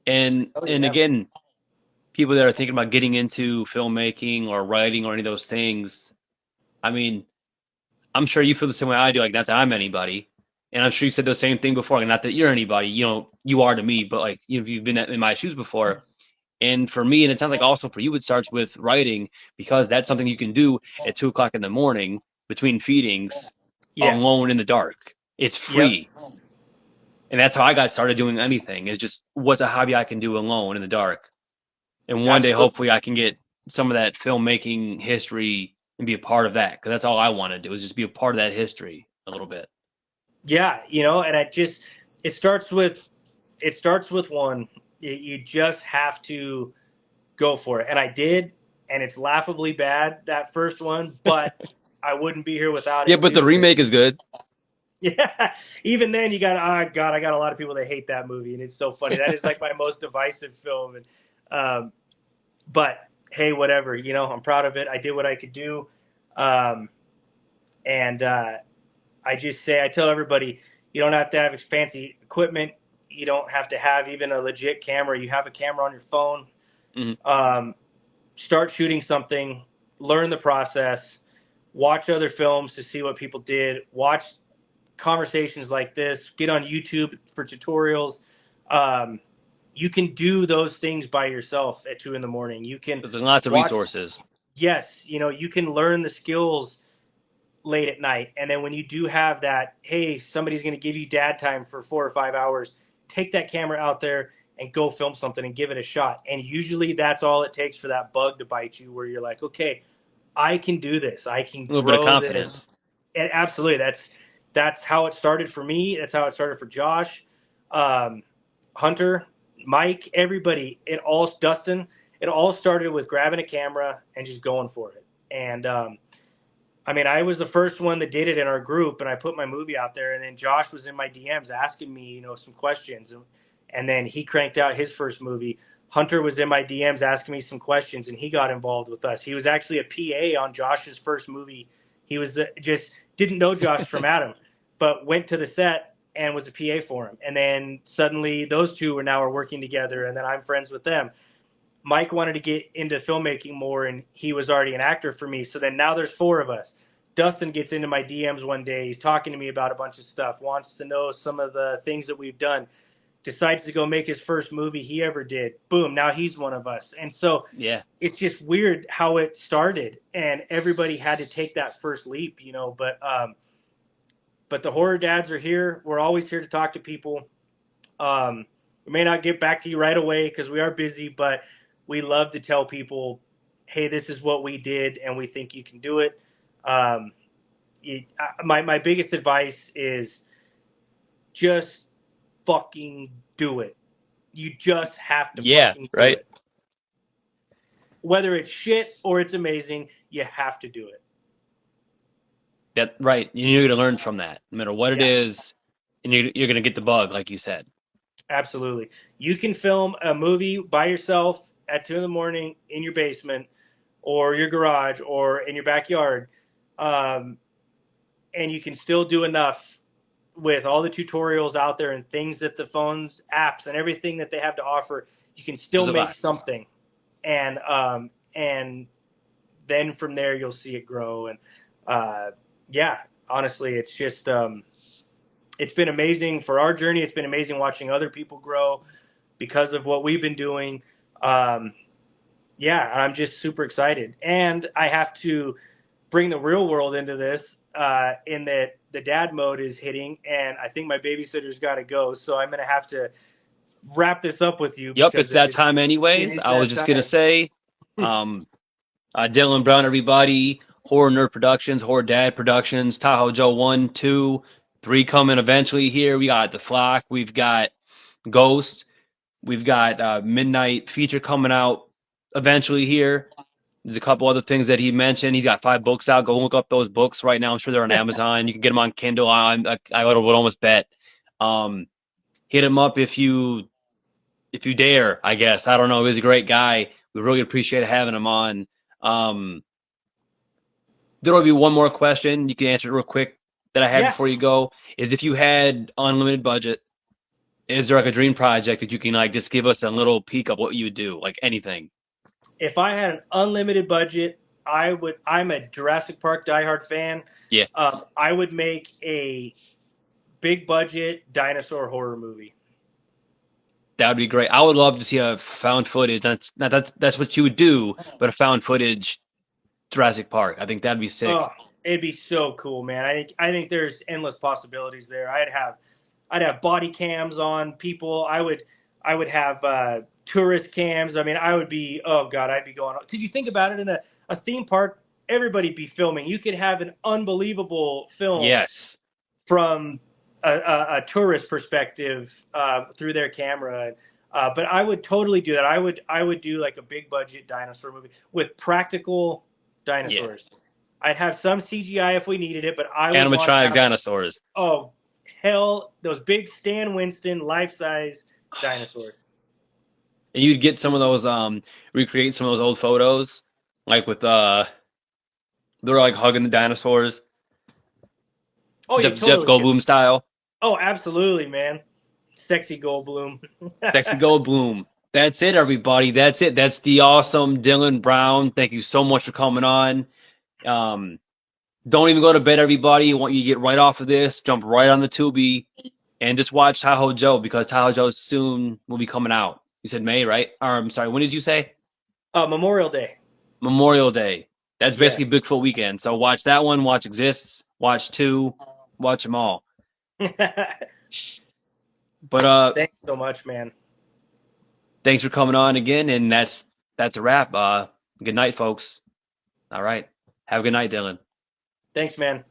And oh and yeah, again, people that are thinking about getting into filmmaking or writing or any of those things, I mean, I'm sure you feel the same way I do. Like, not that I'm anybody, and I'm sure you said the same thing before. Like, not that you're anybody. You are to me, but like, you've been in my shoes before. And for me, and it sounds like also for you, it starts with writing because that's something you can do at 2 o'clock in the morning between feedings, yeah, alone in the dark. It's yep, free, and that's how I got started doing anything. Is just what's a hobby I can do alone in the dark. And one day, absolutely. hopefully, I can get some of that filmmaking history and be a part of that because that's all I want to do is just be a part of that history a little bit. Yeah, and I just it starts with one. You just have to go for it, and I did, and it's laughably bad that first one, but I wouldn't be here without Yeah, it but the too. remake is good. Yeah, even then you got God, I got a lot of people that hate that movie, and it's so funny. That is like my most divisive film, and um, but hey, whatever. I'm proud of it. I did what I could do, um, and I tell everybody, you don't have to have fancy equipment. You don't have to have even a legit camera. You have a camera on your phone. Hmm. Um, Start shooting something, learn the process, watch other films to see what people did, watch conversations like this, get on YouTube for tutorials. Um, you can do those things by yourself at 2 in the morning. You can There's lots of watch, resources. yes, you can learn the skills late at night. And then when you do have that, hey, somebody's going to give you dad time for 4 or 5 hours, take that camera out there and go film something and give it a shot. And usually that's all it takes for that bug to bite you where you're like, okay, I can do this. I can A little bit of grow this. confidence. And absolutely. That's how it started for me. That's how it started for Josh, um, Hunter, Mike, everybody. Dustin. It all started with grabbing a camera and just going for it. And I mean, I was the first one that did it in our group, and I put my movie out there. And then Josh was in my DMs asking me, some questions, and then he cranked out his first movie. Hunter was in my DMs asking me some questions, and he got involved with us. He was actually a PA on Josh's first movie. He was just didn't know Josh from Adam, but went to the set and was a PA for him. And then suddenly those two are working together, and then I'm friends with them. Mike wanted to get into filmmaking more, and he was already an actor for me. So then now there's four of us. Dustin gets into my DMs one day. He's talking to me about a bunch of stuff, wants to know some of the things that we've done, decides to go make his first movie he ever did. Boom, now he's one of us. And so Yeah. it's just weird how it started, and everybody had to take that first leap, But but the horror dads are here. We're always here to talk to people. We may not get back to you right away because we are busy, but we love to tell people, hey, this is what we did, and we think you can do it. Um, my biggest advice is just fucking do it. You just have to Yeah, fucking do right. it. Whether it's shit or it's amazing, you have to do it. That right. You're gonna learn from that, no matter what it Yeah, is, and you're gonna get the bug, like you said. absolutely. You can film a movie by yourself at 2 in the morning in your basement or your garage or in your backyard, um, and you can still do enough with all the tutorials out there and things that the phones, apps, and everything that they have to offer. You can still make Survive. something, and then from there you'll see it grow. And yeah, honestly, it's just it's been amazing for our journey. It's been amazing watching other people grow because of what we've been doing. Um, yeah, I'm just super excited, and I have to bring the real world into this. In that the dad mode is hitting, and I think my babysitter's got to go, so I'm going to have to wrap this up with you Yep, because it's that time it anyways. is I was that just gonna time. say, um, Dillon Brown, everybody, Horror Nerd Productions, Horror Dad Productions, Tahoe Joe 1, 2, 3 coming eventually here. We got The Flock, we've got Ghost, we've got Midnight Feature coming out eventually here. There's a couple other things that he mentioned. He's got 5 books out. Go look up those books right now. I'm sure they're on Amazon. You can get them on Kindle. I would almost bet. Um, hit him up if you dare, I guess. I don't know. He's a great guy. We really appreciate having him on. Um, there will be one more question. You can answer it real quick that I had Yeah, before you go. Is if you had unlimited budget, is there like a dream project that you can like just give us a little peek of what you would do, like anything? if I had an unlimited budget, I would. I'm a Jurassic Park diehard fan. Yeah, I would make a big budget dinosaur horror movie. that would be great. I would love to see a found footage. That's what you would do, but a found footage Jurassic Park. I think that'd be Oh, sick. it'd be so cool, man. I think there's endless possibilities there. I'd have body cams on people. I would have tourist cams. I mean, I would be, oh god, I'd be going. Because you think about it, in a theme park, everybody'd be filming. You could have an unbelievable film Yes. from a tourist perspective through their camera. But I would totally do that. I would do like a big budget dinosaur movie with practical Yeah. dinosaurs. I'd have some CGI if we needed it, but I would want to Animatronic have, dinosaurs. oh hell, those big Stan Winston life size dinosaurs. And you'd get some of those recreate some of those old photos like with they're like hugging the dinosaurs, Oh, you Jeff totally could. Goldblum style. Oh, absolutely, man. Sexy Goldblum. Sexy Goldblum. That's it, everybody. That's it. That's the awesome Dillon Brown. Thank you so much for coming on. Um, don't even go to bed, everybody. I want you to get right off of this, jump right on the Tubi, and just watch Tahoe Joe because Tahoe Joe soon will be coming out. You said May, right? Or I'm sorry, when did you say? Memorial Day. Memorial Day. That's Yeah. basically Bigfoot weekend. So watch that one, watch Exists, watch two, watch them all. But Thanks so much, man. thanks for coming on again, and that's a wrap. Good night, folks. All right. Have a good night, Dylan. Thanks, man.